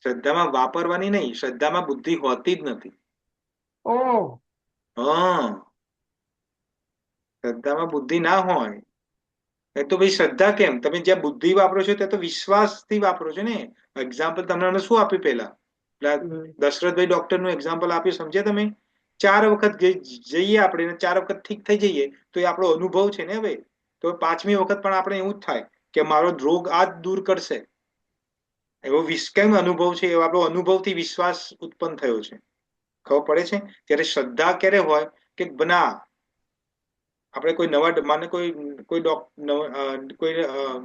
S3: શ્રદ્ધામાં વાપરવાની નહીં, શ્રદ્ધામાં બુદ્ધિ હોતી જ નથી. શ્રદ્ધામાં બુદ્ધિ ના હોય તો ભાઈ શ્રદ્ધા કેમ? તમે જ્યાં બુદ્ધિ વાપરો છો ત્યાં તો વિશ્વાસથી વાપરો છો ને. એક્ઝામ્પલ તમને શું આપ્યું પેલા? દશરથભાઈ ડોક્ટર નું એક્ઝામ્પલ આપ્યું, સમજ્યા તમે? 4 વખત જઈએ આપણે, 4 વખત ઠીક થઈ જઈએ તો એ આપણો અનુભવ છે ને. હવે તો 5મી વખત પણ આપણે એવું જ થાય કે મારો રોગ આ જ દૂર કરશે, એવો કેમ અનુભવ છે? એવો આપણો અનુભવથી વિશ્વાસ ઉત્પન્ન થયો છે. ખબર પડે છે? ત્યારે શ્રદ્ધા ક્યારે હોય કે બના આપણે કોઈ નવા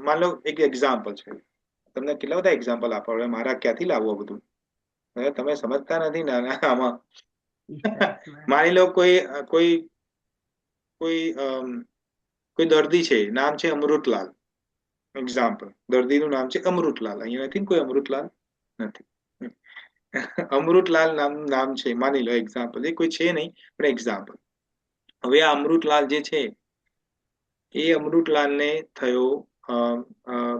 S3: માન લો એક એક્ઝામ્પલ છે, તમને કેટલા બધા એક્ઝામ્પલ આપો, મારા ક્યાંથી લાવવું બધું? તમે સમજતા નથી ને આમાં. માની લો કોઈ દર્દી છે, નામ છે અમૃતલાલ. એક્ઝામ્પલ, દર્દીનું નામ છે અમૃતલાલ. અહીંયા નથી કોઈ અમૃતલાલ? નથી. અમૃતલાલ નામ છે, માની લો એક્ઝામ્પલ. એ કોઈ છે નહીં પણ એક્ઝામ્પલ. હવે આ અમૃતલાલ જે છે એ અમૃતલાલને થયો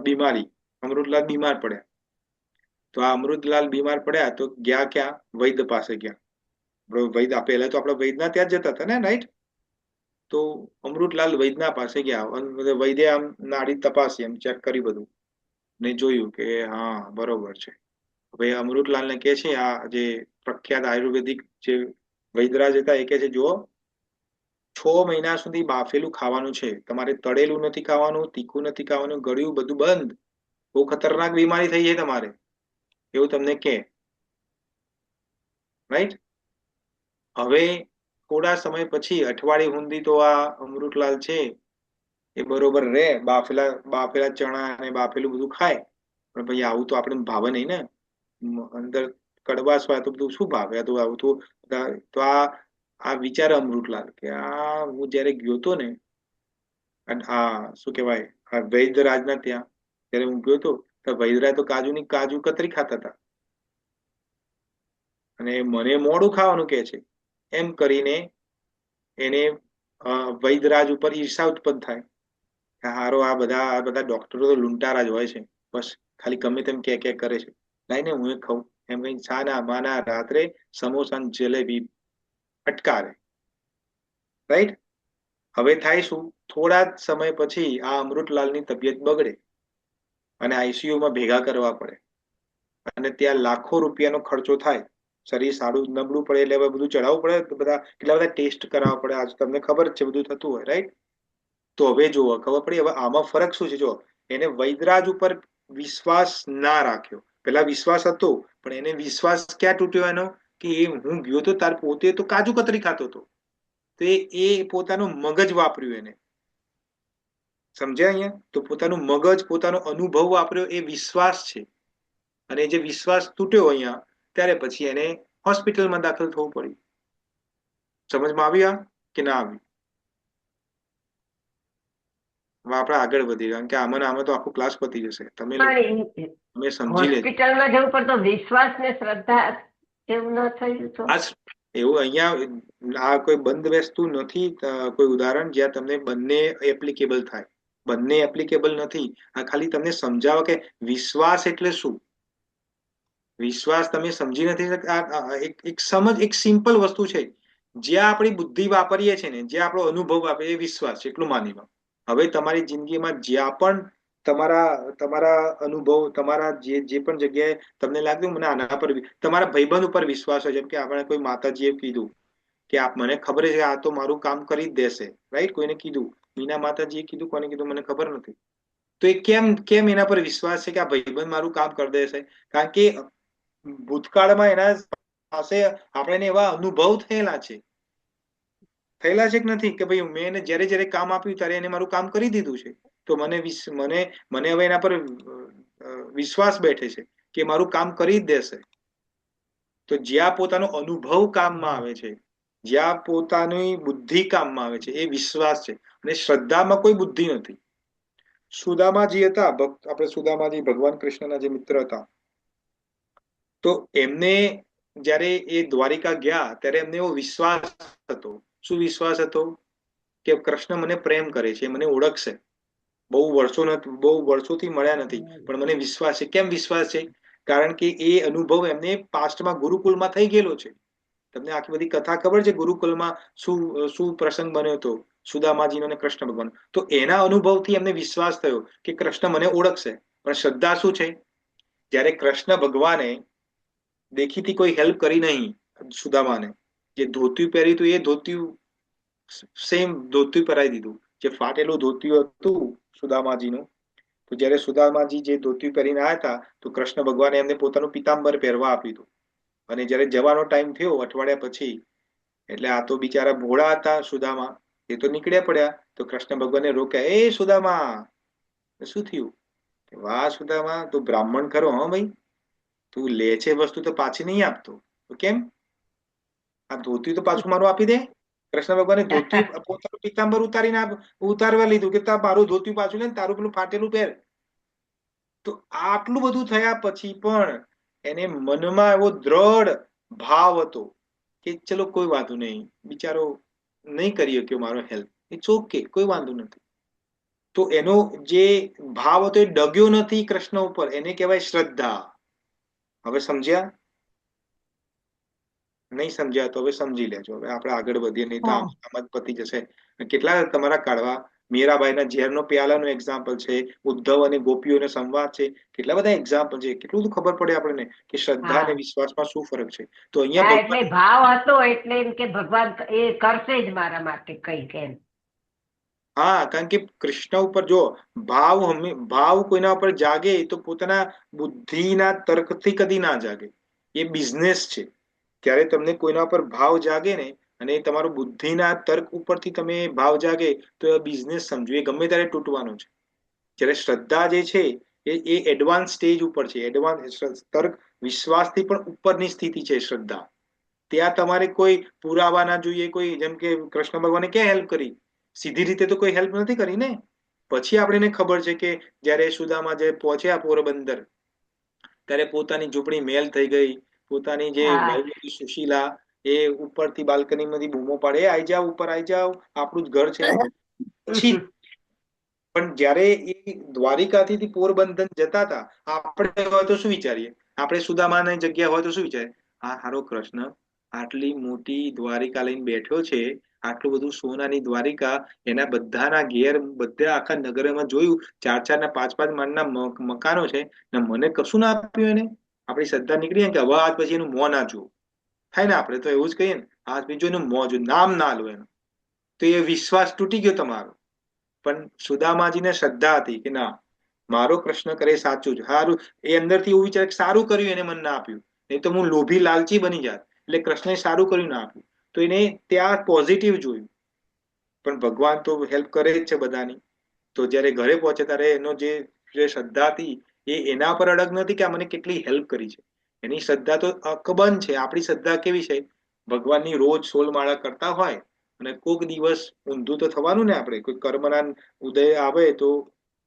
S3: બીમારી, અમૃતલાલ બીમાર પડ્યા. તો આ અમૃતલાલ બીમાર પડ્યા તો ગયા ક્યાં? વૈદ્ય પાસે ગયા. વૈદ્ય પહેલા તો આપણે વૈદ્યના ત્યાં જતા હતા ને, રાઈટ? તો અમૃતલાલ વૈદ્યના પાસે ગયા, વૈદ્ય આમ નાડી તપાસી, એમ ચેક કરી બધું ને જોયું કે હા બરોબર છે. હવે અમૃતલાલને કે છે આ જે પ્રખ્યાત આયુર્વેદિક જે વૈદ્યરાજ હતા એ કે છે જુઓ, 6 મહિના સુધી બાફેલું ખાવાનું છે તમારે, તળેલું નથી ખાવાનું, તીખું નથી ખાવાનું, ગળ્યું બધું બંધ. બહુ ખતરનાક બીમારી થઈ છે તમારે, એવું તમને કે, રાઈટ? હવે થોડા સમય પછી અઠવાડિયે સુધી તો આ અમૃતલાલ છે એ બરોબર રે, બાફેલા ચણા અને બાફેલું બધું ખાય. પણ ભાઈ આવું તો આપણે ભાવે નહીં ને, અંદર કડવાશ હોય તો બધું શું ભાવે? તો આવું તો આ વિચાર અમૃતલાલ કે આ હું જયારે ગયો હતો ને આ શું કહેવાય આ વૈદ્યરાજના ત્યાં, ત્યારે હું ગયો હતો તો વૈદ્યરાજ તો કાજુ કતરી ખાતા હતા અને મને મોડું ખાવાનું કે છે. એમ કરીને એને વૈદ્યરાજ ઉપર ઈર્ષા ઉત્પન્ન થાય. હારો આ બધા ડોક્ટરો તો લૂંટારા જ હોય છે, બસ ખાલી ગમે તેમ કે કરે છે, લાઈને હું ખાઉં એમ કઈ છાના માના રાત્રે સમોસા જલેબી અટકારે, રાઈટ? હવે થાય શું? થોડા જ સમય પછી આ અમૃતલાલની તબિયત બગડે અને આઈસીયુમાં ભેગા કરવા પડે અને ત્યાં લાખો રૂપિયાનો ખર્ચો થાય. શરીર સારું નબળું પડે એટલે હવે બધું ચડાવવું પડે, કેટલા બધા ટેસ્ટ કરાવવા પડે. આજ તમને ખબર જ છે બધું થતું હોય, રાઈટ? તો હવે જુઓ ખબર પડી. હવે આમાં ફરક શું છે? જો એને વૈદ્યરાજ ઉપર વિશ્વાસ ના રાખ્યો, પેલા વિશ્વાસ હતો પણ એને વિશ્વાસ ક્યાં તૂટ્યો એનો? કે હું ગયો તો તાર પોતે તો કાજુ કતરી ખાતો હતો, તો એ પોતાનું મગજ વાપર્યું એને, સમજ્યા અહીંયા? તો પોતાનું મગજ, પોતાનો અનુભવ વાપર્યો, એ વિશ્વાસ છે. અને જે વિશ્વાસ તૂટ્યો અહીંયા ત્યારે પછી એને હોસ્પિટલમાં દાખલ થવું પડ્યું. સમજમાં આવ્યા કે ના આવી હવે આપણે આગળ વધીએ, કારણ કે આમાં તો આખો ક્લાસ પતી જશે. તમે તમે સમજી લેજો.
S12: હોસ્પિટલમાં જવું પણ તો વિશ્વાસ ને શ્રદ્ધા એવું ન થયું તો
S3: એવું અહીંયા આ કોઈ બંધ બેસતું નથી કોઈ ઉદાહરણ જ્યાં તમને બંને એપ્લિકેબલ થાય. બંને એપ્લિકેબલ નથી. આ ખાલી તમને સમજાવો કે વિશ્વાસ એટલે શું. વિશ્વાસ તમે સમજી નથી શકતા. એક સિમ્પલ વસ્તુ છે. જ્યાં આપણી બુદ્ધિ વાપરીએ છીએ ને, જ્યાં આપણો અનુભવ વાપરીએ એ વિશ્વાસ છે, એટલું માની લો. હવે તમારી જિંદગીમાં જ્યાં પણ તમારા અનુભવ, તમારા જે પણ જગ્યાએ તમને લાગ્યું મને આના પર, તમારા ભાઈબંધ ઉપર વિશ્વાસ હોય, જેમ કે આપણે કોઈ માતાજીએ કીધું કે આપ મને ખબર છે આ તો મારું કામ કરી જ દેશે, રાઈટ. કોઈને કીધું, મીના માતાજીએ કીધું, કોને કીધું મને ખબર નથી. તો એ કેમ એના પર વિશ્વાસ છે કે આ ભાઈબંધ મારું કામ કરી દેશે? કારણ કે ભૂતકાળમાં એના પાસે આપણે એવા અનુભવ થયેલા છે કે નથી કે ભાઈ મેં એને જયારે કામ આપ્યું ત્યારે એને મારું કામ કરી દીધું છે, તો મને હવે એના પર વિશ્વાસ બેઠે છે કે મારું કામ કરી જ દેશે. તો જ્યાં પોતાનો અનુભવ કામમાં આવે છે, જ્યાં પોતાની બુદ્ધિ કામમાં આવે છે, એ વિશ્વાસ છે. અને શ્રદ્ધામાં કોઈ બુદ્ધિ નથી. સુદામાજી હતા, આપણે સુદામાજી ભગવાન કૃષ્ણના જે મિત્ર હતા, તો એમને જયારે એ દ્વારિકા ગયા ત્યારે એમને એવો વિશ્વાસ હતો. શું વિશ્વાસ હતો? કે કૃષ્ણ મને પ્રેમ કરે છે, મને ઓળખશે. બહુ વર્ષોથી મળ્યા નથી, પણ મને વિશ્વાસ છે. કેમ વિશ્વાસ છે? કારણ કે એ અનુભવ એમને પાસ્ટમાં ગુરુકુળમાં થઈ ગયેલો છે. તમને આખી બધી કથા ખબર છે ગુરુકુળમાં શું પ્રસંગ બન્યો હતો સુદામાજીનો અને કૃષ્ણ ભગવાન. તો એના અનુભવથી એમને વિશ્વાસ થયો કે કૃષ્ણ મને ઓળખશે. પણ શ્રદ્ધા શું છે? જયારે કૃષ્ણ ભગવાને દેખીતી કોઈ હેલ્પ કરી નહીં સુદામાને, જે ધોતિયું પહેર્યું હતું એ ધોતિયું સેમ ધોતિયું પહેરાવી દીધું. જે ફાટેલું ધોતિયું હતું સુદામાજીનું, તો જયારે સુદામાજી જે ધોતિયું પહેરીને આવ્યા હતા, તો કૃષ્ણ ભગવાને એમને પોતાનું પિતાંબર પહેરવા આપ્યું હતું. અને જયારે જવાનો ટાઈમ થયો અઠવાડિયા પછી, એટલે આ તો બિચારા ભોળા હતા સુદામા, એ તો નીકળ્યા પડ્યા. તો કૃષ્ણ ભગવાને રોક્યા, એ સુદામા શું થયું? વાહ સુદામા, તું બ્રાહ્મણ ખરો હા ભાઈ, તું લે છે વસ્તુ તો પાછી નહીં આપતો. તો કેમ? આ ધોતિયું તો પાછું મારું આપી દે. કૃષ્ણ ભગવાને ધોતિયું પોતાનું પિતાંબર ઉતારવા લીધું કે મારું ધોતિયું પાછું લે, તારું પેલું ફાટેલું પહેર. તો આટલું બધું થયા પછી પણ એને મનમાં એવો દ્રઢ ભાવ હતો કે ચલો કોઈ વાંધો નહીં, બિચારો નહીં કરી શક્યો મારો હેલ્પ, ઇટ્સ ઓકે, કોઈ વાંધો નથી. તો એનો જે ભાવ હતો એ ડગ્યો નથી કૃષ્ણ ઉપર, એને કહેવાય શ્રદ્ધા. હવે સમજ્યા? નહીં સમજ્યા તો હવે સમજી લેજો. હવે આપણે આગળ વધીએ, નહીં તો આમ જ પતી જશે. કેટલા તમારા કાઢવા? મીરાબાઈના ઝેરનો પ્યાલાનું એક્ઝામ્પલ છે, ઉદ્ધવ અને ગોપીઓનો સંવાદ છે, કેટલા બધા એક્ઝામ્પલ છે. કેટલું બધું ખબર પડે આપણને કે શ્રદ્ધા અને વિશ્વાસમાં શું ફરક છે. તો અહીંયા
S12: એટલે ભાવ હતો એટલે એમ કે ભગવાન એ કરશે જ મારા માટે કઈ કેમ.
S3: હા, કારણ કે કૃષ્ણ ઉપર જો ભાવ કોઈના ઉપર જાગે તો પોતાના બુદ્ધિના તર્કથી કદી ના જાગે. એ બિઝનેસ છે. ત્યારે તમને કોઈના ઉપર ભાવ જાગે ને, અને તમારું બુદ્ધિના તર્ક ઉપરથી તમે ભાવ જાગે, તો એ બિઝનેસ સમજો, એ ગમે ત્યારે તૂટવાનો છે. જ્યારે શ્રદ્ધા જે છે એ એડવાન્સ સ્ટેજ ઉપર છે. એડવાન્સ તર્ક વિશ્વાસથી પણ ઉપરની સ્થિતિ છે શ્રદ્ધા. ત્યાં તમારે કોઈ પુરાવા ના જોઈએ. કોઈ જેમ કે કૃષ્ણ ભગવાને ક્યાં હેલ્પ કરી? સીધી રીતે તો કોઈ હેલ્પ નથી કરી ને. પછી આપણને ખબર છે કે જયારે સુદામા જે પહોંચ્યા પોરબંદર, ત્યારે પોતાની ઝૂંપડી મેલ થઈ ગઈ. પોતાની જે વાઈફ સુશીલા એ ઉપરથી બાલ્કનીમાંથી બૂમો પાડે, આઈ જાવ ઉપર, આઈ જાવ, આપણું જ ઘર છે. પણ જયારે એ દ્વારિકાથી પોરબંદર જતા હતા, આપણે હોય તો શું વિચારીએ? આપણે સુદામાની જગ્યા હોય તો શું વિચારીએ? હા હારો કૃષ્ણ આટલી મોટી દ્વારિકા લઈને બેઠો છે, આટલું બધું સોનાની દ્વારિકા, એના બધાના ઘેર, બધા આખા નગરમાં જોયું 4-4 ને 5-5 માળના મકાનો છે, ને મને કશું ના આપ્યું એને. આપણી શ્રદ્ધા નીકળી કે હવે આજ પછી એનું મોં ના જોવું થાય ને. આપણે તો એવું જ કહીએ ને, આજ પછી એનું મોં જો, નામ ના લો એનું. તો એ વિશ્વાસ તૂટી ગયો તમારો. પણ સુદામાજીને શ્રદ્ધા હતી કે ના, મારો કૃષ્ણ કરે સાચું જ. સારું, એ અંદરથી એવું વિચારે સારું કર્યું એને મને ના આપ્યું, નહીં તો હું લોભી લાલચી બની જાત. એટલે કૃષ્ણએ સારું કર્યું ના આપ્યું, તો એને ત્યાં પોઝિટિવ જોયું. પણ ભગવાન તો હેલ્પ કરે જ છે બધાની. તો જયારે ઘરે પહોંચે ત્યારે એનો જે શ્રદ્ધા હતી એ એના પર અડગ નથી કે આ મને કેટલી હેલ્પ કરી છે. એની શ્રદ્ધા તો અકબંધ છે. આપણી શ્રદ્ધા કેવી છે? ભગવાનની રોજ 16 માળા કરતા હોય અને કોક દિવસ ઊંધું તો થવાનું ને. આપણે કોઈ કર્મના ઉદય આવે તો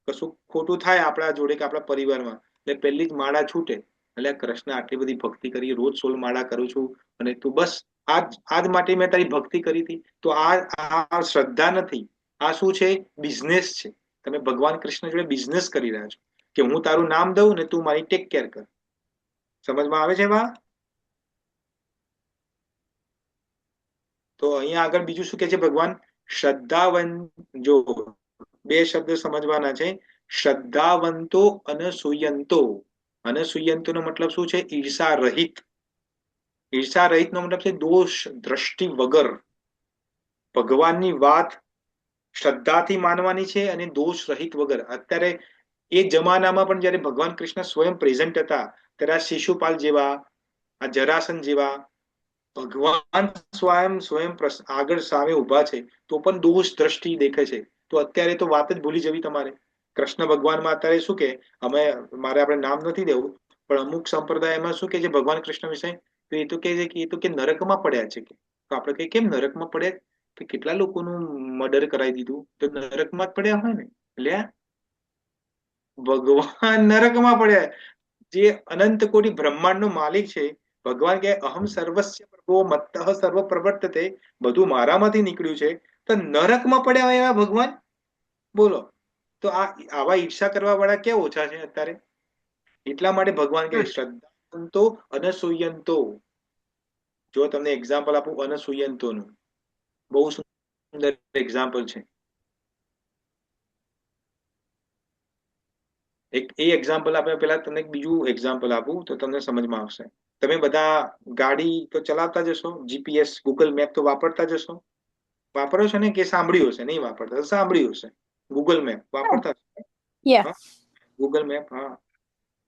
S3: કશું ખોટું થાય આપણા જોડે કે આપણા પરિવારમાં, એટલે પહેલી જ માળા છૂટે. એટલે કૃષ્ણ આટલી બધી ભક્તિ કરી, રોજ 16 માળા કરું છું, અને તું બસ આજ માટે મેં તારી ભક્તિ કરી હતી. તો આ શ્રદ્ધા નથી, આ શું છે? બિઝનેસ છે. તમે ભગવાન કૃષ્ણ જોડે બિઝનેસ કરી રહ્યા છો કે હું તારું નામ દઉં ને તું મારી ટેક કેર કર. સમજમાં આવે છે બા? તો અહીંયા આગળ બીજું શું કે છે ભગવાન? શ્રદ્ધાવંત. જો બે શબ્દ સમજવાના છે, શ્રદ્ધાવંતો અને સુયંતો. અને સુયંતો નો મતલબ શું છે? ઈર્ષા રહિત. ઈર્ષા રહિત નો મતલબ છે દોષ દ્રષ્ટિ વગર. ભગવાનની વાત શ્રદ્ધાથી માનવાની છે અને દોષ રહિત વગર. અત્યારે એ જમાનામાં પણ જયારે ભગવાન કૃષ્ણ સ્વયં પ્રેઝન્ટ હતા, ત્યારે આ શિશુપાલ જેવા, આ જરાસન જેવા ભગવાન સ્વયં આગળ સામે ઉભા છે, તો પણ દોષ દ્રષ્ટિ દેખે છે. તો અત્યારે તો વાત જ ભૂલી જવી તમારે. કૃષ્ણ ભગવાનમાં અત્યારે શું કે, આપણે નામ નથી દેવું, પણ અમુક સંપ્રદાયમાં શું કે છે ભગવાન કૃષ્ણ વિશે? તો એ તો કે છે કે એ તો કે નરકમાં પડ્યા છે. કે તો આપણે કઈ કેમ નરકમાં પડ્યા? કે કેટલા લોકોનું મર્ડર કરાવી દીધું, તો નરકમાં જ પડ્યા હોય ને. એટલે ભગવાન નરકમાં પડ્યા. જે અનંત કોટી બ્રહ્માંડ નો માલિક છે ભગવાન, કે અહમ સર્વસ્ય પ્રભો મત્તઃ સર્વ પ્રવર્તતે, બધું મારામાંથી નીકળ્યું છે, તો નરકમાં પડ્યા હોય એવા ભગવાન બોલો. તો આવા ઈર્ષા કરવા વાળા ક્યાં ઓછા છે અત્યારે? એટલા માટે ભગવાન કે શ્રદ્ધાવંતો અનસૂયંતો. જો તમને એક્ઝામ્પલ આપું અનસૂયંતોનું, બહુ સુંદર એક્ઝામ્પલ છે. એ એક્ઝામ્પલ આપણે પેલા તમને બીજું એક્ઝામ્પલ આપું તો તમને સમજમાં આવશે. તમે બધા ગાડી તો ચલાવતા જશો, જીપીએસ ગૂગલ મેપ તો વાપરતા જશો. વાપરો છો ને? કે સાંભળ્યું હશે? નહીં વાપરતા, સાંભળ્યું હશે. ગૂગલ મેપ વાપરતા ગૂગલ મેપ. હા,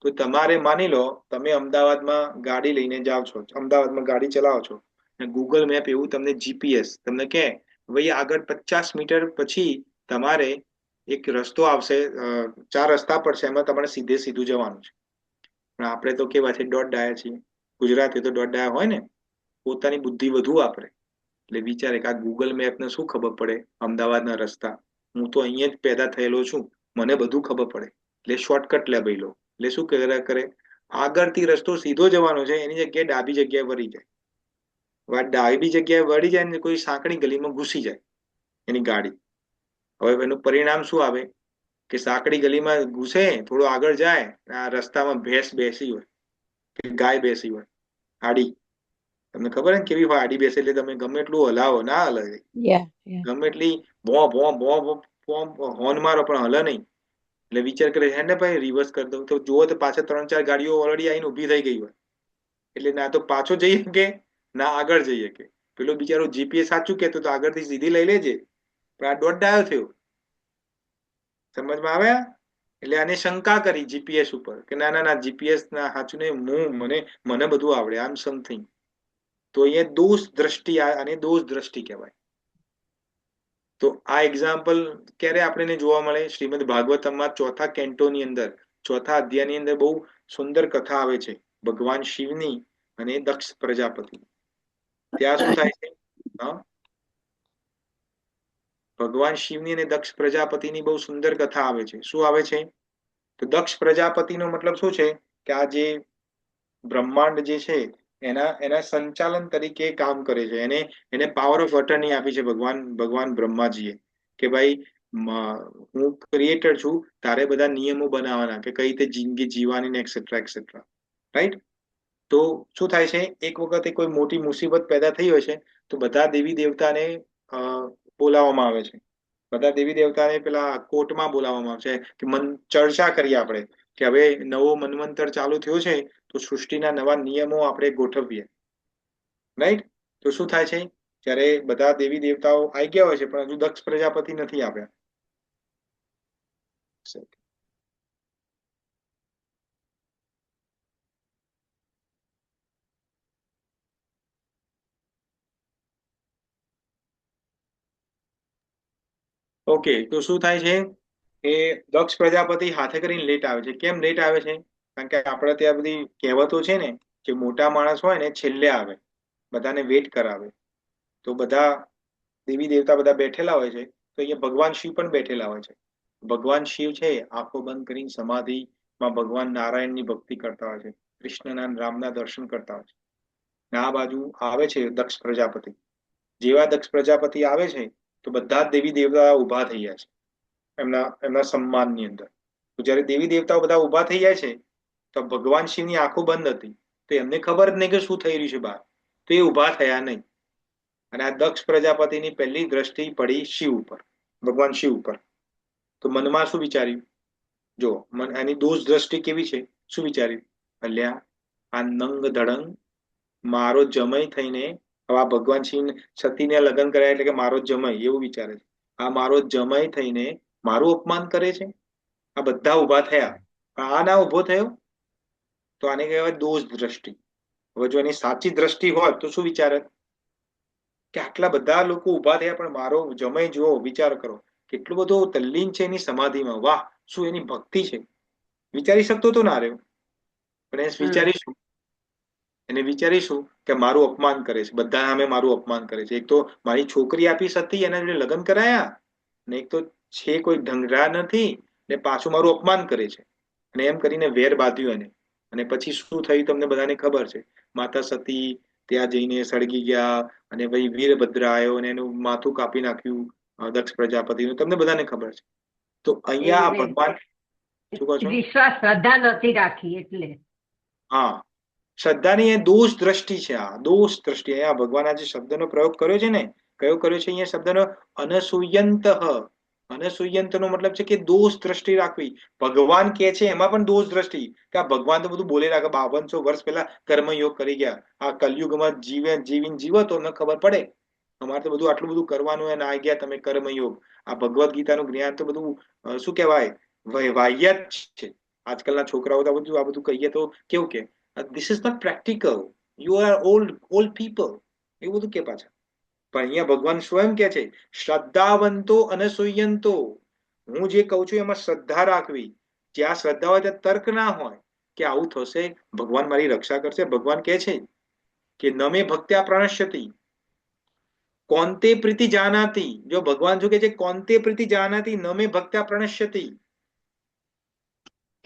S3: તો તમારે માની લો તમે અમદાવાદમાં ગાડી લઈને જાઓ છો, અમદાવાદમાં ગાડી ચલાવો છો, અને ગૂગલ મેપ એવું તમને જીપીએસ તમને કે ભાઈ આગળ 50 મીટર પછી તમારે એક રસ્તો આવશે, 4 રસ્તા પડશે, એમાં તમારે સીધે સીધું જવાનું છે. પણ આપણે તો કેવા છે, દોઢ ડાયા છીએ. ગુજરાતી તો દોઢ ડાયા હોય ને, પોતાની બુદ્ધિ વધુ વાપરે. એટલે વિચારે કે આ ગૂગલ મેપને શું ખબર પડે અમદાવાદના રસ્તા? હું તો અહીંયા જ પેદા થયેલો છું, મને બધું ખબર પડે. એટલે શોર્ટકટ લે ભાઈ લો. એટલે શું કરે? આગળથી રસ્તો સીધો જવાનો છે, એની જગ્યાએ ડાબી જગ્યાએ વળી જાય. ડાબી જગ્યાએ વળી જાય ને કોઈ સાંકડી ગલીમાં ઘૂસી જાય એની ગાડી. હવે એનું પરિણામ શું આવે? કે સાંકડી ગલીમાં ઘૂસે, થોડું આગળ જાય, આ રસ્તામાં ભેંસ બેસી હોય કે ગાય બેસી હોય આડી. તમને ખબર ને કેવી હોય આડી બેસે? એટલે તમે ગમે એટલું હલાવો ના હલે, ગમે એટલી હોર્ન મારો પણ હલે નહીં. એટલે વિચાર કરે હે ને ભાઈ રિવર્સ કરી દઉં, તો જુઓ તો પાછળ 3-4 ગાડીઓ ઓલરેડી આવીને ઉભી થઈ ગઈ હોય. એટલે ના તો પાછો જઈ શકે ના આગળ જઈ શકે. પેલો બિચારો જીપીએસ સાચું કેતો તો આગળથી સીધી લઈ લેજે, પણ આ દોઢ ડાયો થયો. સમજમાં આવ્યા? એટલે આને શંકા કરી જીપીએસ ઉપર કે ના ના ના જીપીએસ ના સાચું નહીં, મને બધું આવડે, આમ સમથિંગ. તો અહીંયા દોષ દ્રષ્ટિ, આને દોષ દ્રષ્ટિ કહેવાય. તો આ એક્ઝામ્પલ ક્યારે આપણને જોવા મળે? શ્રીમદ ભાગવતમમાં 4થા કેન્ટોની અંદર, 4થા અધ્યાયની અંદર બહુ સુંદર કથા આવે છે ભગવાન શિવની અને દક્ષ પ્રજાપતિ. ત્યાં શું થાય છે? ભગવાન શિવની અને દક્ષ પ્રજાપતિની બહુ સુંદર કથા આવે છે. શું આવે છે? તો દક્ષ પ્રજાપતિનો મતલબ શું છે? કે આ જે બ્રહ્માંડ જે છે એના સંચાલન તરીકે કામ કરે છે. એને પાવર ઓફ અટર્ની આપી છે ભગવાન બ્રહ્માજીએ, કે ભાઈ હું ક્રિએટર છું, તારે બધા નિયમો બનાવવાના, કે કઈ રીતે જિંદગી જીવવાની, એક્સેટ્રા એક્સેટ્રા. રાઈટ? તો શું થાય છે? એક વખતે કોઈ મોટી મુસીબત પેદા થઈ હોય છે, તો બધા દેવી દેવતાને બોલાવવામાં આવે છે. બધા દેવી દેવતાને પેલા કોર્ટમાં બોલાવવામાં આવે છે કે ચર્ચા કરીએ આપણે, કે હવે નવો મન્વંતર ચાલુ થયો છે, તો સૃષ્ટિના નવા નિયમો આપણે ગોઠવીએ. રાઈટ? તો શું થાય છે? જ્યારે બધા દેવી દેવતાઓ આવી ગયા હોય છે, પણ હજુ દક્ષ પ્રજાપતિ નથી આવ્યા. ઓકે, તો શું થાય છે કે દક્ષ પ્રજાપતિ હાથે કરીને લેટ આવે છે. કેમ લેટ આવે છે? કારણ કે આપણે ત્યાં બધી કહેવતો છે ને કે મોટા માણસ હોય ને છેલ્લે આવે, બધાને વેટ કરાવે. તો બધા દેવી દેવતા બધા બેઠેલા હોય છે, તો અહીંયા ભગવાન શિવ પણ બેઠેલા હોય છે. ભગવાન શિવ છે આંખો બંધ કરીને સમાધિમાં ભગવાન નારાયણની ભક્તિ કરતા હોય છે, કૃષ્ણના રામના દર્શન કરતા હોય છે. આ બાજુ આવે છે દક્ષ પ્રજાપતિ. જેવા દક્ષ પ્રજાપતિ આવે છે તો બધા જ દેવી દેવતા ઉભા થઈ જાય છે એમના સન્માનની અંદર. તો જયારે દેવી દેવતાઓ બધા ઉભા થઈ જાય છે તો ભગવાન શિવની આંખો બંધ હતી, તો એમને ખબર જ નહીં કે શું થઈ રહ્યું છે બહાર, તો એ ઉભા થયા નહીં. અને આ દક્ષ પ્રજાપતિની પહેલી દ્રષ્ટિ પડી શિવ ઉપર, ભગવાન શિવ ઉપર. તો મનમાં શું વિચાર્યું? જો એની દોષ દ્રષ્ટિ કેવી છે, શું વિચાર્યું? અલ્યા આ નંગ ધડંગ મારો જમય થઈને, હવે આ ભગવાન શિવ સતીને લગ્ન કર્યા એટલે કે મારો જમય, એવું વિચારે છે. આ મારો જમય થઈને મારું અપમાન કરે છે. આ બધા ઉભા થયા, પણ આ ના ઉભો થયો, તો આને કહેવાય દોષ દ્રષ્ટિ. હવે જો એની સાચી દ્રષ્ટિ હોત તો શું વિચારે કે આટલા બધા લોકો ઉભા થયા પણ મારો જમય જુઓ, વિચાર કરો કેટલું બધું તલ્લીન છે એની સમાધિમાં, વાહ શું એની ભક્તિ છે. વિચારી શકતો તો ના રહ્યો, પણ એને વિચારીશું કે મારું અપમાન કરે છે, બધા સામે મારું અપમાન કરે છે. એક તો મારી છોકરી આપી સતી, એના જોડે લગ્ન કરાયા, ને એક તો છે કોઈ ઢંગરા નથી ને પાછું મારું અપમાન કરે છે. અને એમ કરીને વેર બાંધ્યું એને. અને પછી શું થયું તમને બધાને ખબર છે. માતા સતી ત્યાં જઈને સળગી ગયા, અને ભાઈ વીરભદ્ર આવ્યો અને એનું માથું કાપી નાખ્યું દક્ષ પ્રજાપતિનું, તમને બધાને ખબર છે. તો અહીંયા ભગવાન શું કહો છો?
S12: વિશ્વાસ શ્રદ્ધા નથી રાખી એટલે.
S3: હા, શ્રદ્ધાની એ દોષ દ્રષ્ટિ છે. આ દોષ દ્રષ્ટિ. અહીંયા ભગવાન આ જે શબ્દનો પ્રયોગ કર્યો છે ને, કયો કર્યો છે અહીંયા શબ્દનો? અનસૂયંત. અનસૂયંત નો મતલબ છે કે દોષ દ્રષ્ટિ રાખવી. ભગવાન કે છે એમાં પણ દોષ દ્રષ્ટિ, કે આ ભગવાન તો બધું બોલે રાખે, 5200 વર્ષ પહેલા કર્મયોગ કરી ગયા, આ કલયુગમાં જીવો તો ન ખબર પડે, અમારે તો બધું આટલું બધું કરવાનું અને આ ગયા તમે કર્મયોગ. આ ભગવદ્ ગીતાનું જ્ઞાન તો બધું શું કહેવાય, વાહિયાત છે. આજકાલના છોકરાઓ તો આ બધું કહીએ તો કેવું કે this is not practical, you are old people, એવું બધું કે પાછા. પણ અહીંયા ભગવાન સ્વયં કે છે શ્રદ્ધાવંતો અનસૂયંતો. હું જે કહું છું એમાં શ્રદ્ધા રાખવી. જ્યાં શ્રદ્ધા હોય ત્યાં તર્ક ના હોય કે આવું થશે, ભગવાન મારી રક્ષા કરશે. ભગવાન કે છે કે નમે ભક્ત્યા પ્રણશ્યતિ કોન્તે પ્રીતિ જાનાતિ. જો ભગવાન શું કે છે, કોન્તે પ્રીતિ જાનાતિ નમે ભક્ત્યા પ્રણશ્યતિ.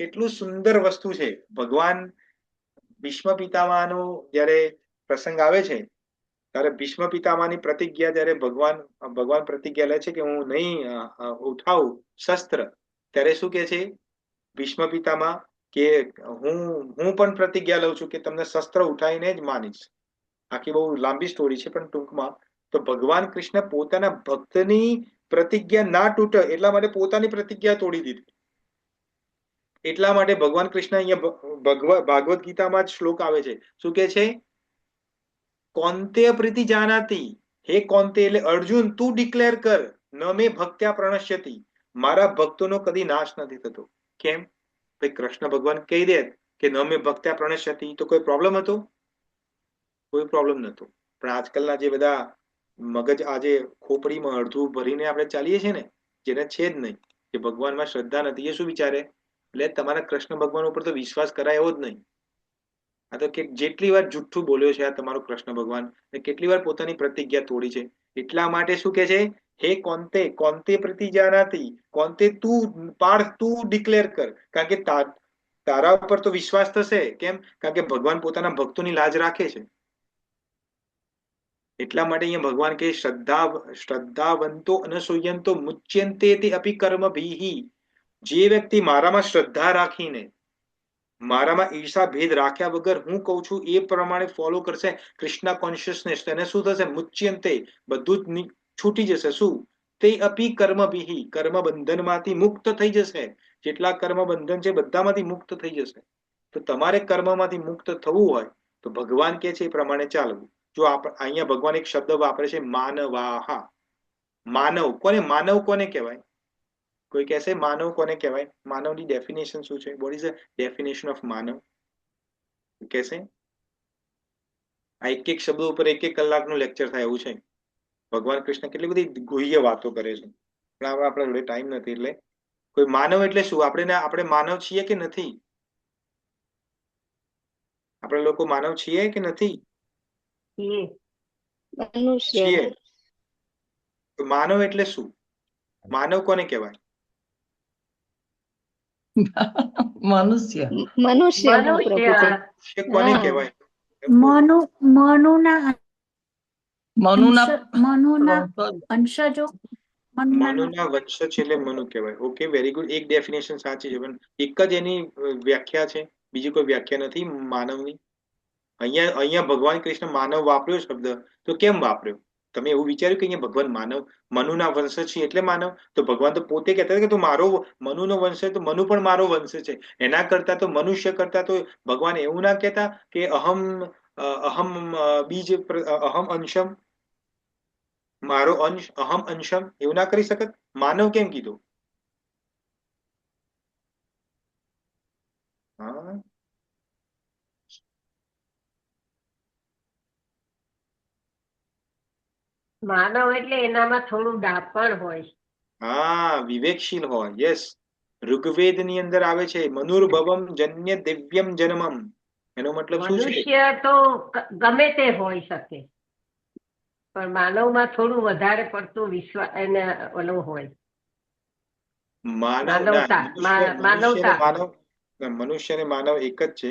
S3: કેટલું સુંદર વસ્તુ છે. ભગવાન ભીષ્મ પિતામહનો જયારે પ્રસંગ આવે છે ત્યારે ભીષ્મ પિતામહની પ્રતિજ્ઞા, જયારે ભગવાન પ્રતિજ્ઞા લે છે કે હું નહીં ઉઠાવું શસ્ત્ર, ત્યારે શું કે છે ભીષ્મ પિતામહ કે હું પણ પ્રતિજ્ઞા લઉં છું કે તમને શસ્ત્ર ઉઠાવીને જ માનીશ. આખી બહુ લાંબી સ્ટોરી છે, પણ ટૂંકમાં તો ભગવાન કૃષ્ણ પોતાના ભક્તની પ્રતિજ્ઞા ના તૂટે એટલા માટે પોતાની પ્રતિજ્ઞા તોડી દીધી. એટલા માટે ભગવાન કૃષ્ણ અહીંયા ભાગવત ગીતામાં જ શ્લોક આવે છે, શું કે છે? કોન્તે પ્રીતિ જાનાતિ. હે કોન્તે એટલે અર્જુન, તું ડિક્લેર કર, ન મે ભક્ત્યા પ્રણશ્યતિ, મારા ભક્તોનો કદી નાશ નથી થતો. કેમ? ભાઈ કૃષ્ણ ભગવાન કહી દે કે ન મે ભક્ત્યા પ્રણશ્યતિ, તો કોઈ પ્રોબ્લેમ હતો? કોઈ પ્રોબ્લેમ નતો. પણ આજકાલના જે બધા મગજ આજે ખોપડીમાં અડધું ભરીને આપણે ચાલીએ છીએ ને, જેને છે જ નહીં, કે ભગવાનમાં શ્રદ્ધા નથી, એ શું વિચારે? એટલે તમારા કૃષ્ણ ભગવાન ઉપર તો વિશ્વાસ કરાય એવો જ નહીં. આ તો કે જેટલી વાર જુઠ્ઠું બોલ્યો છે આ તમારો કૃષ્ણ ભગવાન, કેટલી વાર પોતાની પ્રતિજ્ઞા તોડી છે. એટલા માટે શું કે છે, હે કોન્તે, કોન્તે પ્રતિ જાનાતિ, કોન્તે તું પાર્થ, તું ડિક્લેર કર. કારણ કે તારા ઉપર તો વિશ્વાસ થશે. કેમ? કારણ કે ભગવાન પોતાના ભક્તોની લાજ રાખે છે. એટલા માટે અહીંયા ભગવાન કે શ્રદ્ધાવંતો અનસૂયંતો મુચ્યન્તે અપી કર્મભિઃ. જે વ્યક્તિ મારામાં શ્રદ્ધા રાખીને, મારામાં ઈર્ષા ભેદ રાખ્યા વગર હું કહું છું એ પ્રમાણે ફોલો કરશે કૃષ્ણ કોન્શિયસનેસ, તેને શું થશે? મુચ્યંતે, બધું જ છૂટી જશે. શું? તે અપી કર્મભિઃ, કર્મ બંધનમાંથી મુક્ત થઈ જશે. જેટલા કર્મ બંધન છે બધામાંથી મુક્ત થઈ જશે. તો તમારે કર્મમાંથી મુક્ત થવું હોય તો ભગવાન કે છે એ પ્રમાણે ચાલવું. જો અહીંયા ભગવાન એક શબ્દ વાપરે છે, માનવાહા. માનવ કોને? માનવ કોને કહેવાય? કોઈ કહેશે માનવ કોને કહેવાય? માનવની ડેફિનેશન શું છે? What is the definition of માનવ? કહેશે? આ એક શબ્દ ઉપર એક કલાકનું લેક્ચર થાય એવું છે. ભગવાન કૃષ્ણ કેટલી બધી ગુહ્ય વાતો કરે છે, પણ આપણા જોડે ટાઈમ નથી. એટલે કોઈ માનવ એટલે શું? આપણે માનવ છીએ કે નથી? આપણે લોકો માનવ છીએ કે નથી? છીએ. તો માનવ એટલે શું? માનવ કોને કહેવાય?
S5: મનુષ્ય
S9: મનુષ્ય
S12: મનુષ્ય
S3: મનુષ્ય કોને
S9: હા.
S3: કહેવાય? એમ બોલો.
S11: મનુના
S5: મનુના
S11: મનુના
S5: વંશજ.
S11: અંશજો
S3: મનુના વંશજ એટલે મનુ કહેવાય. Okay, very good. એક ડેફિનેશન સાચી છે, પણ એક જ એની વ્યાખ્યા છે, બીજી કોઈ વ્યાખ્યા નથી માનવની. અહીંયા ભગવાન કૃષ્ણ માનવ વાપર્યો શબ્દ, તો કેમ વાપર્યો? તમે એવું વિચાર્યું કે અહીંયા ભગવાન માનવ મનુના વંશજ છે એટલે માનવ? તો ભગવાન તો પોતે કહેતા હતા કે તું મારો મનુનો વંશ છે, તો મનુ પણ મારો વંશ છે. એના કરતા તો મનુષ્ય કરતા તો ભગવાન એવું ના કહેતા કે અહમ અહમ બીજ અહમ અંશમ, મારો અંશ અહમ અંશમ, એવું ના કરી શકત? માનવ કેમ કીધું? હા,
S12: માનવ એટલે એનામાં થોડું ડાપણ હોય.
S3: હા, વિવેકશીલ હોય. યસ, ઋગ્વેદ ની અંદર આવે છે મનુર્ભવમ જન્ય દિવ્યમ જન્મમ. એનો મતલબ શું છે?
S12: મનુષ્ય તો ગમે તે હોઈ શકે, પણ માનવમાં થોડું વધારે પડતું વિશ્વાસ એને ઓલું હોય.
S3: માનવ ના, મનુષ્ય ને માનવ એક જ છે,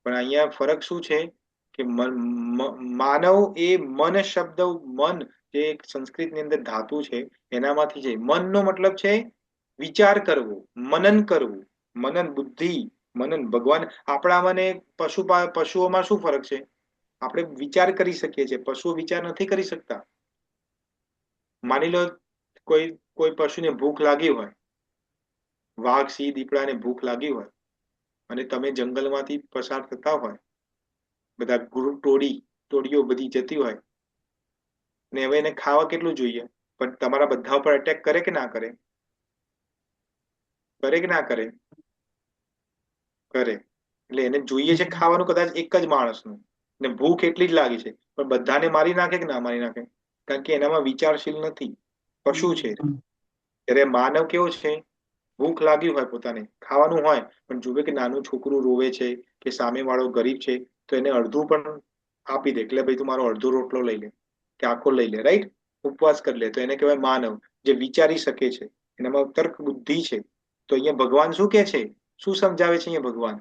S3: પણ અહીંયા ફરક શું છે કે માનવ એ મન શબ્દ, મન જે સંસ્કૃત ની અંદર ધાતુ છે એનામાંથી છે. મન નો મતલબ છે વિચાર કરવો, મનન કરવું. મનન, બુદ્ધિ, મનન. ભગવાન આપણામાં ને પશુઓમાં શું ફરક છે? આપણે વિચાર કરી શકીએ છીએ, પશુઓ વિચાર નથી કરી શકતા. માની લો કોઈ પશુને ભૂખ લાગી હોય, વાઘ, સિંહ, દીપડાને ભૂખ લાગી હોય, અને તમે જંગલમાંથી પસાર થતા હોય, બધા ટોળીઓ બધી જતી હોય, ને હવે એને ખાવા કેટલું જોઈએ, પણ તમારા બધા ઉપર અટેક કરે કે ના કરે? કરે કે ના કરે? કરે. એટલે એને જોઈએ છે ખાવાનું કદાચ એક જ માણસનું, ને ભૂખ એટલી જ લાગી છે, પણ બધાને મારી નાખે કે ના મારી નાખે? કારણ કે એનામાં વિચારશીલ નથી, પશુ છે. ત્યારે માનવ કેવો છે? ભૂખ લાગી હોય, પોતાને ખાવાનું હોય, પણ જુએ કે નાનું છોકરું રોવે છે કે સામે વાળો ગરીબ છે, તો એને અડધું પણ આપી દે, એટલે ભાઈ તું મારો અડધો રોટલો લઈ લે કે આખો લઈ લે, રાઈટ? ઉપવાસ કરી લે. તો એને કહેવાય માનવ, જે વિચારી શકે છે, એનામાં તર્ક બુદ્ધિ છે. તો અહીંયા ભગવાન શું કે છે? શું સમજાવે છે અહીંયા ભગવાન?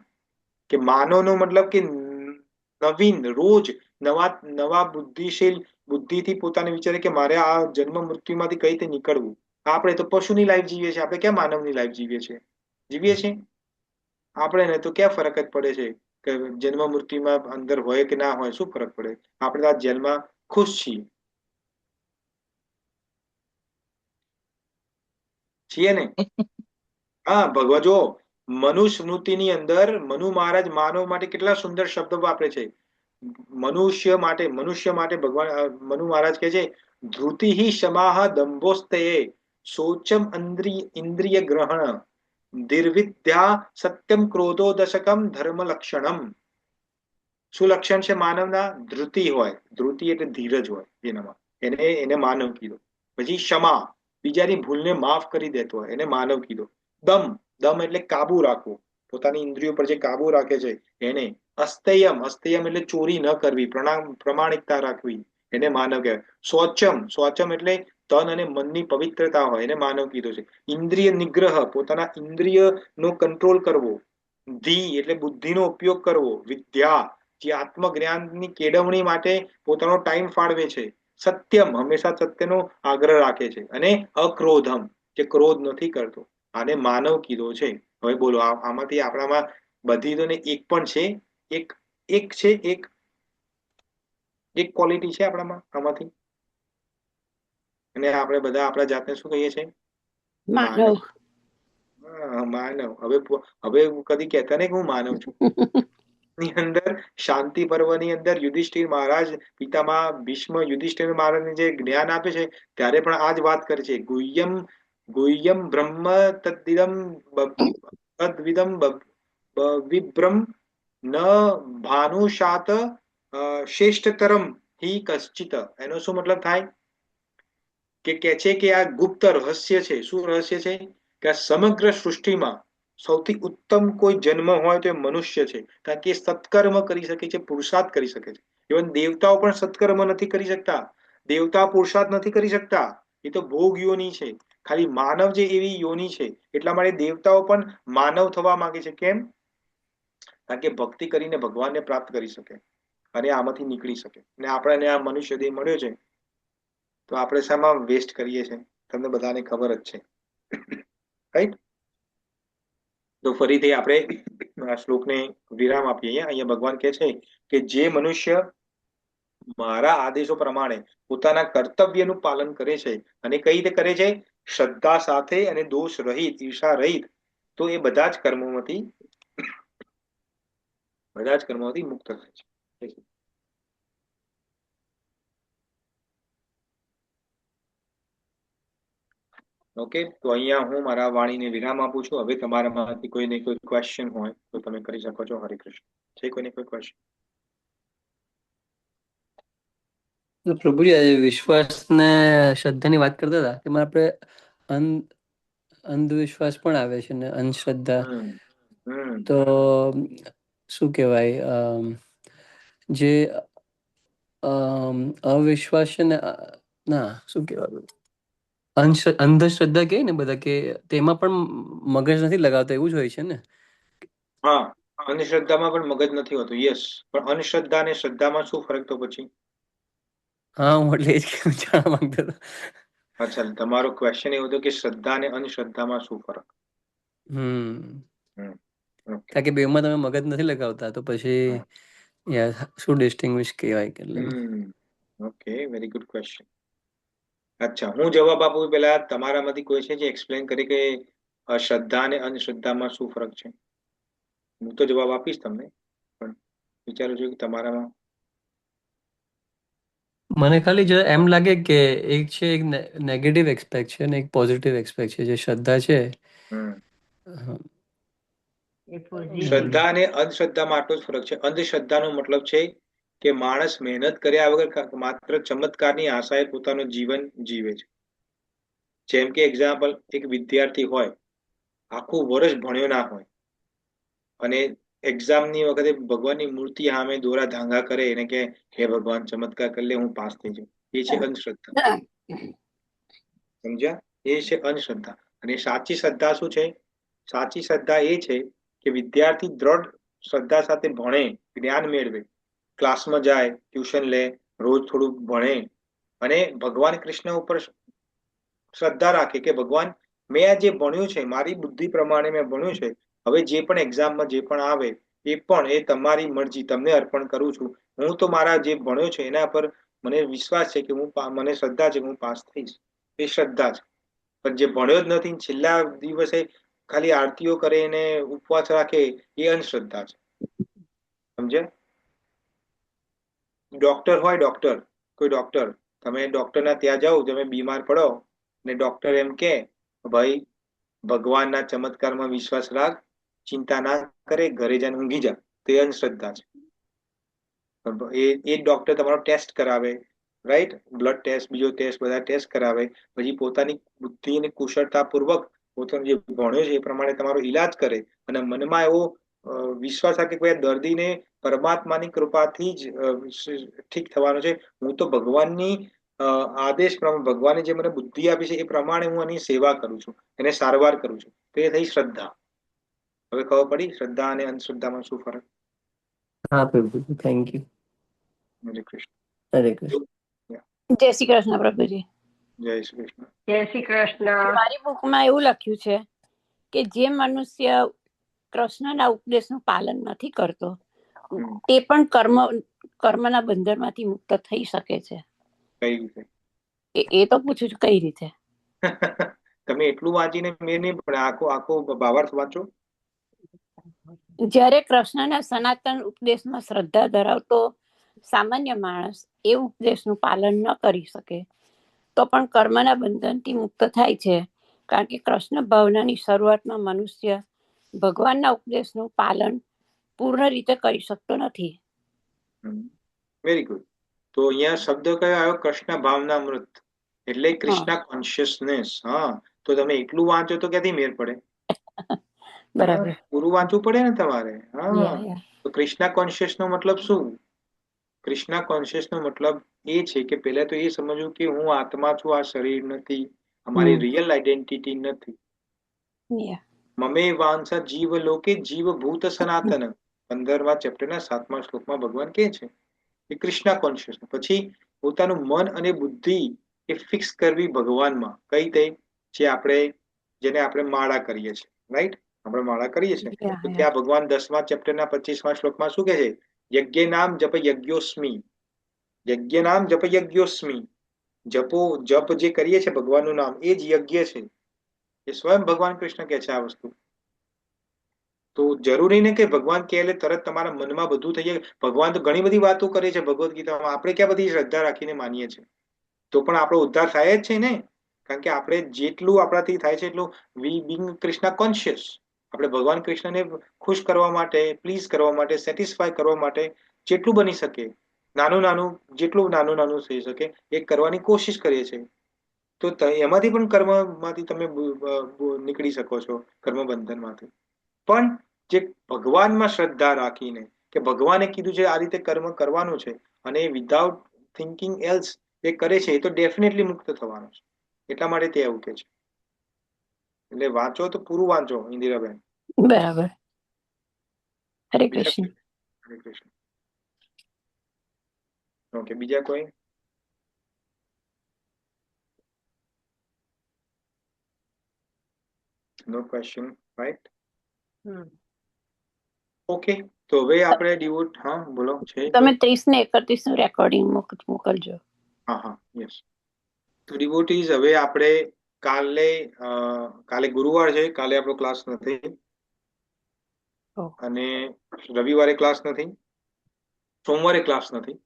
S3: કે માનવનો મતલબ કે નવીન, રોજ નવા બુદ્ધિશીલ બુદ્ધિથી પોતાને વિચારે કે મારે આ જન્મ મૃત્યુમાંથી કઈ રીતે નીકળવું. આપણે તો પશુની લાઈફ જીવીએ છીએ, આપણે ક્યાં માનવની લાઈફ જીવીએ છીએ? આપણે ને તો ક્યાં ફરક જ પડે છે કે જન્મ મૃત્યુમાં અંદર હોય કે ના હોય, શું ફરક પડે? આપણે તો આ જેલમાં ખુશ છીએ ને? હા, ભગવાન જો મનુસ્મૃતિની અંદર મનુ મહારાજ માનવ માટે કેટલા સુંદર શબ્દો વાપરે છે. મનુષ્ય માટે ભગવાન મનુ મહારાજ કહે છે, ધૃતિ સમાહ દંભોસ્તયે શોચમ ઇન્દ્રિય ગ્રહણ નિર્વિદ્યા સત્યમ ક્રોધો દશકમ ધર્મ લક્ષણમ. શું લક્ષણ છે માનવના? ધૃતિ હોય. ધૃતિ એટલે ધીરજ હોય એનામાં, એને માનવ કીધો. પછી ક્ષમા, બીજાની ભૂલને માફ કરી દેતો હોય, એને માનવ કીધો. દમ એટલે કાબુ રાખવો, પોતાની ઇન્દ્રિયો પર જે કાબુ રાખે છે એને. અસ્તેયમ એટલે ચોરી ન કરવી, પ્રમાણિકતા રાખવી, એને માનવ કહેવાય. શૌચમ એટલે તન અને મનની પવિત્રતા હોય, એને માનવ કીધો છે. ઇન્દ્રિય નિગ્રહ, પોતાના ઇન્દ્રિય નો કંટ્રોલ કરવો. ધી એટલે બુદ્ધિનો ઉપયોગ કરવો. વિદ્યા, જે આત્મજ્ઞાનની કેળવણી માટે પોતાનો ટાઈમ ફાળવે છે. સત્યમ, હંમેશા સત્યનો આગ્રહ રાખે છે. અને અક્રોધમ, જે ક્રોધ નથી કરતો, આને માનવ કીધો છે. હવે બોલો, આમાંથી આપણામાં બધી તો ને એક પણ છે? એક ક્વોલિટી છે આપણામાં આમાંથી? અને આપણે બધા આપણા જાતને શું કહીએ છીએ?
S1: માનવ.
S3: માનવ. હવે કદી કહેતા નહીં કે હું માનવ છું. ની અંદર શાંતિ પર્વની અંદર યુધિષ્ઠિર મહારાજ, પિતામહ ભીષ્મ યુધિષ્ઠિર મહારાજને જે જ્ઞાન આપે છે, ત્યારે પણ આ જ વાત કરે છે. ગુહ્યમ બ્રહ્મ તદ્વિદમ વિભ્રમ ન ભાનુષાત શ્રેષ્ઠતરમ હિ કશ્ચિત. એનો શું મતલબ થાય? કે છે કે આ ગુપ્ત રહસ્ય છે. શું રહસ્ય છે? કે આ સમગ્ર સૃષ્ટિમાં સૌથી ઉત્તમ કોઈ જન્મ હોય તો એ મનુષ્ય છે. કારણ કે એ સત્કર્મ કરી શકે છે, પુરુષાર્થ કરી શકે છે. ઇવન દેવતાઓ પણ સત્કર્મ નથી કરી શકતા, દેવતા પુરુષાર્થ નથી કરી શકતા. એ તો ભોગ યોની છે. ખાલી માનવ જે એવી યોની છે, એટલા માટે દેવતાઓ પણ માનવ થવા માંગે છે. કેમ? કારણ કે ભક્તિ કરીને ભગવાનને પ્રાપ્ત કરી શકે અને આમાંથી નીકળી શકે. અને આપણને આ મનુષ્ય દેહ મળ્યો છે, તો આપણે શામાં વેસ્ટ કરીએ છીએ? તમને બધાને ખબર જ છે, રાઈટ? તો ફરીથી આપણે આ શ્લોકને વિરામ આપીએ. અહીંયા ભગવાન કહે છે કે જે મનુષ્ય મારા આદેશો પ્રમાણે પોતાના કર્તવ્યનું પાલન કરે છે, અને કઈ રીતે કરે છે? શ્રદ્ધા સાથે અને દોષ રહિત, ઈર્ષા રહિત, તો એ બધા જ કર્મોમાંથી મુક્ત થાય છે. ઓકે, તો અહીંયા હું મારા વાણીને વિરામ આપું છું. હવે તમારામાંથી કોઈને કોઈ ક્વેશ્ચન હોય તો તમે કરી શકો છો. હરે કૃષ્ણ. છે કોઈને કોઈ ક્વેશ્ચન?
S13: પ્રભુજી, આજે વિશ્વાસ ને શ્રદ્ધાની વાત કરતા હતા, તેમાં આપણે અંધવિશ્વાસ પણ આવે છે ને અંધશ્રદ્ધા. તો શું કહેવાય, જે અવિશ્વાસ છે ને, ના શું કહેવાય, અંધશ્રદ્ધા કહે ને બધા, કે તેમાં પણ મગજ નથી લગાવતા, એવું જ હોય છે ને?
S3: હા, અંધશ્રદ્ધામાં પણ મગજ નથી હોતું. યસ, પણ અંધશ્રદ્ધા અને શ્રદ્ધામાં શું ફરક? તો પછી
S13: હા, હું એટલે જ જાણવા માંગતો હતો.
S3: અચ્છા, તમારો ક્વેશ્ચન એવો હતો કે શ્રદ્ધા અને અંધશ્રદ્ધામાં શું ફરક?
S13: કારણ કે બેમાં તમે મગજ નથી લગાવતા, તો પછી શું ડિસ્ટિંગ્વિશ કહેવાય?
S3: Okay, very good question. અચ્છા, હું જવાબ આપું પેલા તમારામાંથી કોઈ છે જે એક્સપ્લેન કરે કે શ્રદ્ધા અને અંધશ્રદ્ધામાં શું ફરક છે? હું તો જવાબ આપીશ તમને, પણ વિચારું છું કે તમારામાં.
S13: મને ખાલી એમ લાગે કે એક છે, એક નેગેટિવ એસ્પેક્ટ છે અને એક પોઝિટિવ એસ્પેક્ટ છે. જે શ્રદ્ધા છે,
S3: શ્રદ્ધા અને અંધશ્રદ્ધામાં આટલો જ ફરક છે. અંધશ્રદ્ધાનો મતલબ છે કે માણસ મહેનત કર્યા વગર માત્ર ચમત્કારની આશાએ પોતાનું જીવન જીવે છે. જેમ કે એક્ઝામ્પલ, એક વિદ્યાર્થી હોય, આખું વર્ષ ભણ્યો ના હોય, અને એક્ઝામની વખતે ભગવાનની મૂર્તિ સામે દોરા ધાંગા કરે એને કે હે ભગવાન ચમત્કાર કરી લે, હું પાસ થઈ જાઉં. એ છે અંધશ્રદ્ધા. સમજ્યા? એ છે અંધશ્રદ્ધા. અને સાચી શ્રદ્ધા શું છે? સાચી શ્રદ્ધા એ છે કે વિદ્યાર્થી દ્રઢ શ્રદ્ધા સાથે ભણે, જ્ઞાન મેળવે, ક્લાસમાં જાય, ટ્યુશન લે, રોજ થોડું ભણે, અને ભગવાન કૃષ્ણ ઉપર શ્રદ્ધા રાખે કે ભગવાન, મેં આ જે ભણ્યું છે, મારી બુદ્ધિ પ્રમાણે મેં ભણ્યું છે, હવે જે પણ એક્ઝામમાં જે પણ આવે એ પણ એ તમારી મરજી, તમને અર્પણ કરું છું. હું તો મારા જે ભણ્યો છે એના પર મને વિશ્વાસ છે કે મને શ્રદ્ધા છે કે હું પાસ થઈશ. એ શ્રદ્ધા છે. પણ જે ભણ્યો જ નથી, છેલ્લા દિવસે ખાલી આરતીઓ કરે અને ઉપવાસ રાખે, એ અંધશ્રદ્ધા છે. સમજ્યા? ડોક્ટર હોય, કોઈ ડોક્ટર, તમે ડોક્ટરના ત્યાં જાઓ, તમે બીમાર પડો ને ડોક્ટર એમ કે ભાઈ ભગવાનના ચમત્કારમાં વિશ્વાસ રાખ, ચિંતા ના કરે, ઘરે જઈને ઊંઘી જા, તો એ અંધશ્રદ્ધા છે. એ ડોક્ટર તમારો ટેસ્ટ કરાવે, રાઈટ? બ્લડ ટેસ્ટ, બીજો ટેસ્ટ, બધા ટેસ્ટ કરાવે, પછી પોતાની બુદ્ધિ અને કુશળતા પૂર્વક પોતાનું જે ભણ્યો છે એ પ્રમાણે તમારો ઈલાજ કરે, અને મનમાં એવો વિશ્વાસ રાખે કે દર્દીને પરમાત્માની કૃપાથી જ ઠીક થવાનું છે. હું તો ભગવાનની આદેશ પ્રમાણે, ભગવાને જે મને બુદ્ધિ આપી છે એ પ્રમાણે હું એની સેવા કરું છું, એને સારવાર કરું છું. તો એ થઈ શ્રદ્ધા. હવે ખબર પડી શ્રદ્ધા અને અંધશ્રદ્ધામાં શું ફરક?
S13: હા પ્રભુજી, થેન્ક યુ.
S3: હરે કૃષ્ણ.
S13: હરે કૃષ્ણ.
S1: જય શ્રી કૃષ્ણ પ્રભુજી.
S3: જય શ્રી કૃષ્ણ.
S12: જય શ્રી કૃષ્ણ.
S1: મારી બુકમાં એવું લખ્યું છે કે જે મનુષ્ય કૃષ્ણના ઉપદેશનું પાલન નથી કરતો, તે પણ કર્મના બંધનમાંથી મુક્ત થઈ શકે છે.
S3: કઈ રીતે?
S1: એ તો પૂછું છું, કઈ રીતે?
S3: તમે એટલું વાંચીને મેં નહીં પડે, આખો ભાવાર્થ વાંચો.
S1: જ્યારે કૃષ્ણના સનાતન ઉપદેશમાં શ્રદ્ધા ધરાવતો સામાન્ય માણસ એ ઉપદેશનું પાલન ન કરી શકે તો પણ કર્મના બંધનથી મુક્ત થાય છે. કારણ કે કૃષ્ણ ભાવનાની શરૂઆતમાં મનુષ્ય ભગવાનના ઉપદેશનું પાલન પૂર્ણ રીતે કરી શકતો નથી.
S3: Very good. તો અહીંયા શબ્દ કયો આવ્યો? કૃષ્ણ ભાવના અમૃત, એટલે કૃષ્ણ કોન્શિયસનેસ. હા, તો તમે એટલું વાંચો તો ક્યાંથી મેર પડે?
S1: બરાબર,
S3: પૂરું વાંચવું પડે ને તમારે. હા, તો કૃષ્ણ કોન્શિયસ નો મતલબ શું? કૃષ્ણ કોન્શિયસ નો મતલબ એ છે કે પહેલા તો એ સમજવું કે હું આત્મા છું, આ શરીર નથી, અમારી રિયલ આઈડેન્ટિટી નથી.
S1: Yeah.
S3: મમે વાંસા જીવ લોકે જીવભૂત સનાતન 15મા ચેપ્ટરના 7મા શ્લોકમાં ભગવાન કહે છે કે કૃષ્ણ કોન્શિયસ પછી પોતાનું મન અને બુદ્ધિ એ ફિક્સ કરવી ભગવાનમાં. કઈ તે જેને આપણે માળા કરીએ છીએ, રાઈટ? આપણે માળા કરીએ છીએ તો ત્યાં ભગવાન 10મા ચેપ્ટરના 25મા શ્લોકમાં શું કહે છે? યજ્ઞ નામ જપ યજ્ઞોસ્મી, યજ્ઞ નામ જપ યજ્ઞોસ્મી. જપ જે કરીએ છીએ ભગવાનનું નામ એ જ યજ્ઞ છે. એ સ્વયં ભગવાન કૃષ્ણ કહે છે આ વસ્તુ. તો જરૂરી નહીં કે ભગવાન કહે એટલે તરત તમારા મનમાં બધું થઈ જાય. ભગવાન તો ઘણી બધી વાતો કરે છે ભગવદ્ ગીતામાં, આપણે ક્યાં બધી શ્રદ્ધા રાખીને માનીએ છીએ, તો પણ આપણો ઉદ્ધાર થાય જ છે ને. કારણ કે આપણે જેટલું આપણાથી થાય છે એટલું વી બીંગ કૃષ્ણ કોન્શિયસ, આપણે ભગવાન કૃષ્ણને ખુશ કરવા માટે, પ્લીઝ કરવા માટે, સેટિસ્ફાય કરવા માટે જેટલું બની શકે જેટલું નાનું થઈ શકે એ કરવાની કોશિશ કરીએ છીએ. તો એમાંથી પણ કર્મમાંથી તમે નીકળી શકો છો, કર્મ બંધનમાંથી. પણ જે ભગવાનમાં શ્રદ્ધા રાખીને કે ભગવાને કીધું છે આ રીતે કર્મ કરવાનું છે અને વિધાઉટ થિંકિંગ એલ્સ એ કરે છે, એ તો ડેફિનેટલી મુક્ત થવાનું છે. એટલા માટે તે એવું કે છે. એટલે વાંચો તો પૂરું વાંચો ઇન્દિરાબેન.
S1: બરાબર. હરે કૃષ્ણ.
S3: હરે કૃષ્ણ. ઓકે, બીજા કોઈ? નો ક્વેશ્ચન, રાઈટ? ઓકે, તો હવે આપણે ડિવોટ, હા બોલો. છે
S1: તમે 30 ને 31 નું રેકોર્ડિંગ મોકલજો.
S3: હા, યસ. તો ડિવોટીઝ, હવે આપણે કાલે ગુરુવાર છે, કાલે આપણો ક્લાસ નથી અને રવિવારે ક્લાસ નથી, સોમવારે ક્લાસ નથી.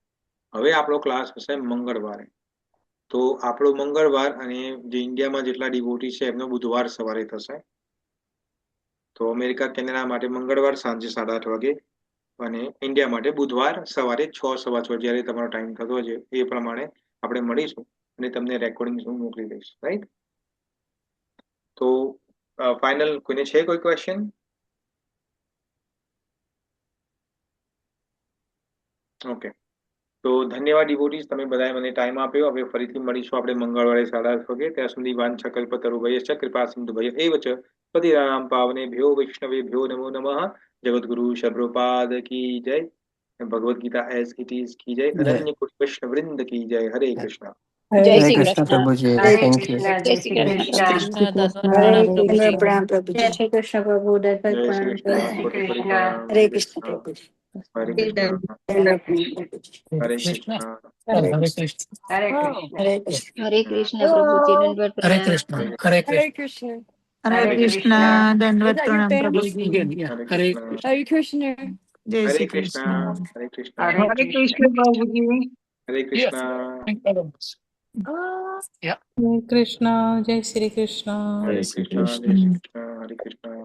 S3: હવે આપણો ક્લાસ હશે મંગળવારે. તો આપણો મંગળવાર અને જે ઇન્ડિયામાં જેટલા ડિવોટી છે એમનો બુધવાર સવારે થશે. તો અમેરિકા કેનેડા માટે મંગળવાર સાંજે 8:30 વાગે અને ઇન્ડિયા માટે બુધવાર સવારે 6 સવા 6 જ્યારે તમારો ટાઈમ થતો હોય એ પ્રમાણે આપણે મળીશું અને તમને રેકોર્ડિંગ હું મોકલી દઈશ, રાઈટ? તો ફાઇનલ કોઈને છે કોઈ ક્વેશ્ચન? ઓકે, તો ધન્યવાદ ડિવોટીઝ, તમે બધાએ મને ટાઈમ આપ્યો. હવે ફરીથી મળીશું આપણે મંગળવારે 8:30 વાગે. ત્યાં સુધી વાંછા કલ્પતરુભ્યશ્ચ કૃપા સિંધુભ્ય એવ ચ પતિતાનાં પાવનેભ્યો વૈષ્ણવેભ્યો નમો નમઃ. જગતગુરુ શબ્દપાદ કી જય. Bhagavad Gita as it is કી જય. અનન્ય કોટિ વૈષ્ણવ વૃંદ કી જય. હરે કૃષ્ણ.
S1: જય
S13: હરે
S1: શ્રી
S13: કૃષ્ણ
S1: કૃષ્ણ.
S13: પ્રભુજી,
S12: હરે
S13: થેન્ક યુ.
S12: કૃષ્ણ,
S1: જય
S12: જય
S1: શ્રી
S12: શ્રી
S1: કૃષ્ણ.
S12: કૃષ્ણ.
S11: હરે
S10: કૃષ્ણ.
S11: કૃષ્ણ.
S10: પ્રણામ
S11: જય
S10: પ્રભુજી.
S11: શ્રી કૃષ્ણ પ્રભુ. દત્ત
S3: જય શ્રી
S11: પ્રણામ.
S3: કૃષ્ણ.
S12: જય શ્રી
S3: કોટી કોટી
S12: કૃષ્ણ.
S3: પ્રણામ.
S10: હરે કૃષ્ણ પ્રભુજી.
S3: હરે કૃષ્ણ.
S10: હરે કૃષ્ણ.
S3: હરે કૃષ્ણ.
S12: હરે કૃષ્ણ.
S10: હરે કૃષ્ણ.
S9: હરે કૃષ્ણ પ્રભુજી, દંડવત પ્રણામ.
S10: હરે કૃષ્ણ. હરે
S12: હરે
S10: કૃષ્ણ.
S12: કૃષ્ણ.
S10: દંડવત પ્રણામ પ્રભુજી.
S3: હરે કૃષ્ણ.
S10: જય
S3: હરે
S10: શ્રી
S3: કૃષ્ણ.
S10: કૃષ્ણ.
S3: હરે કૃષ્ણ.
S12: હરે
S5: હરે
S12: કૃષ્ણ.
S5: કૃષ્ણ પ્રભુજી.
S3: હરે કૃષ્ણ.
S7: કૃષ્ણ. જય શ્રી કૃષ્ણ.
S3: હરે
S10: જય શ્રી
S3: કૃષ્ણ. જય
S10: કૃષ્ણ.
S3: શ્રી કૃષ્ણ. હરે કૃષ્ણ.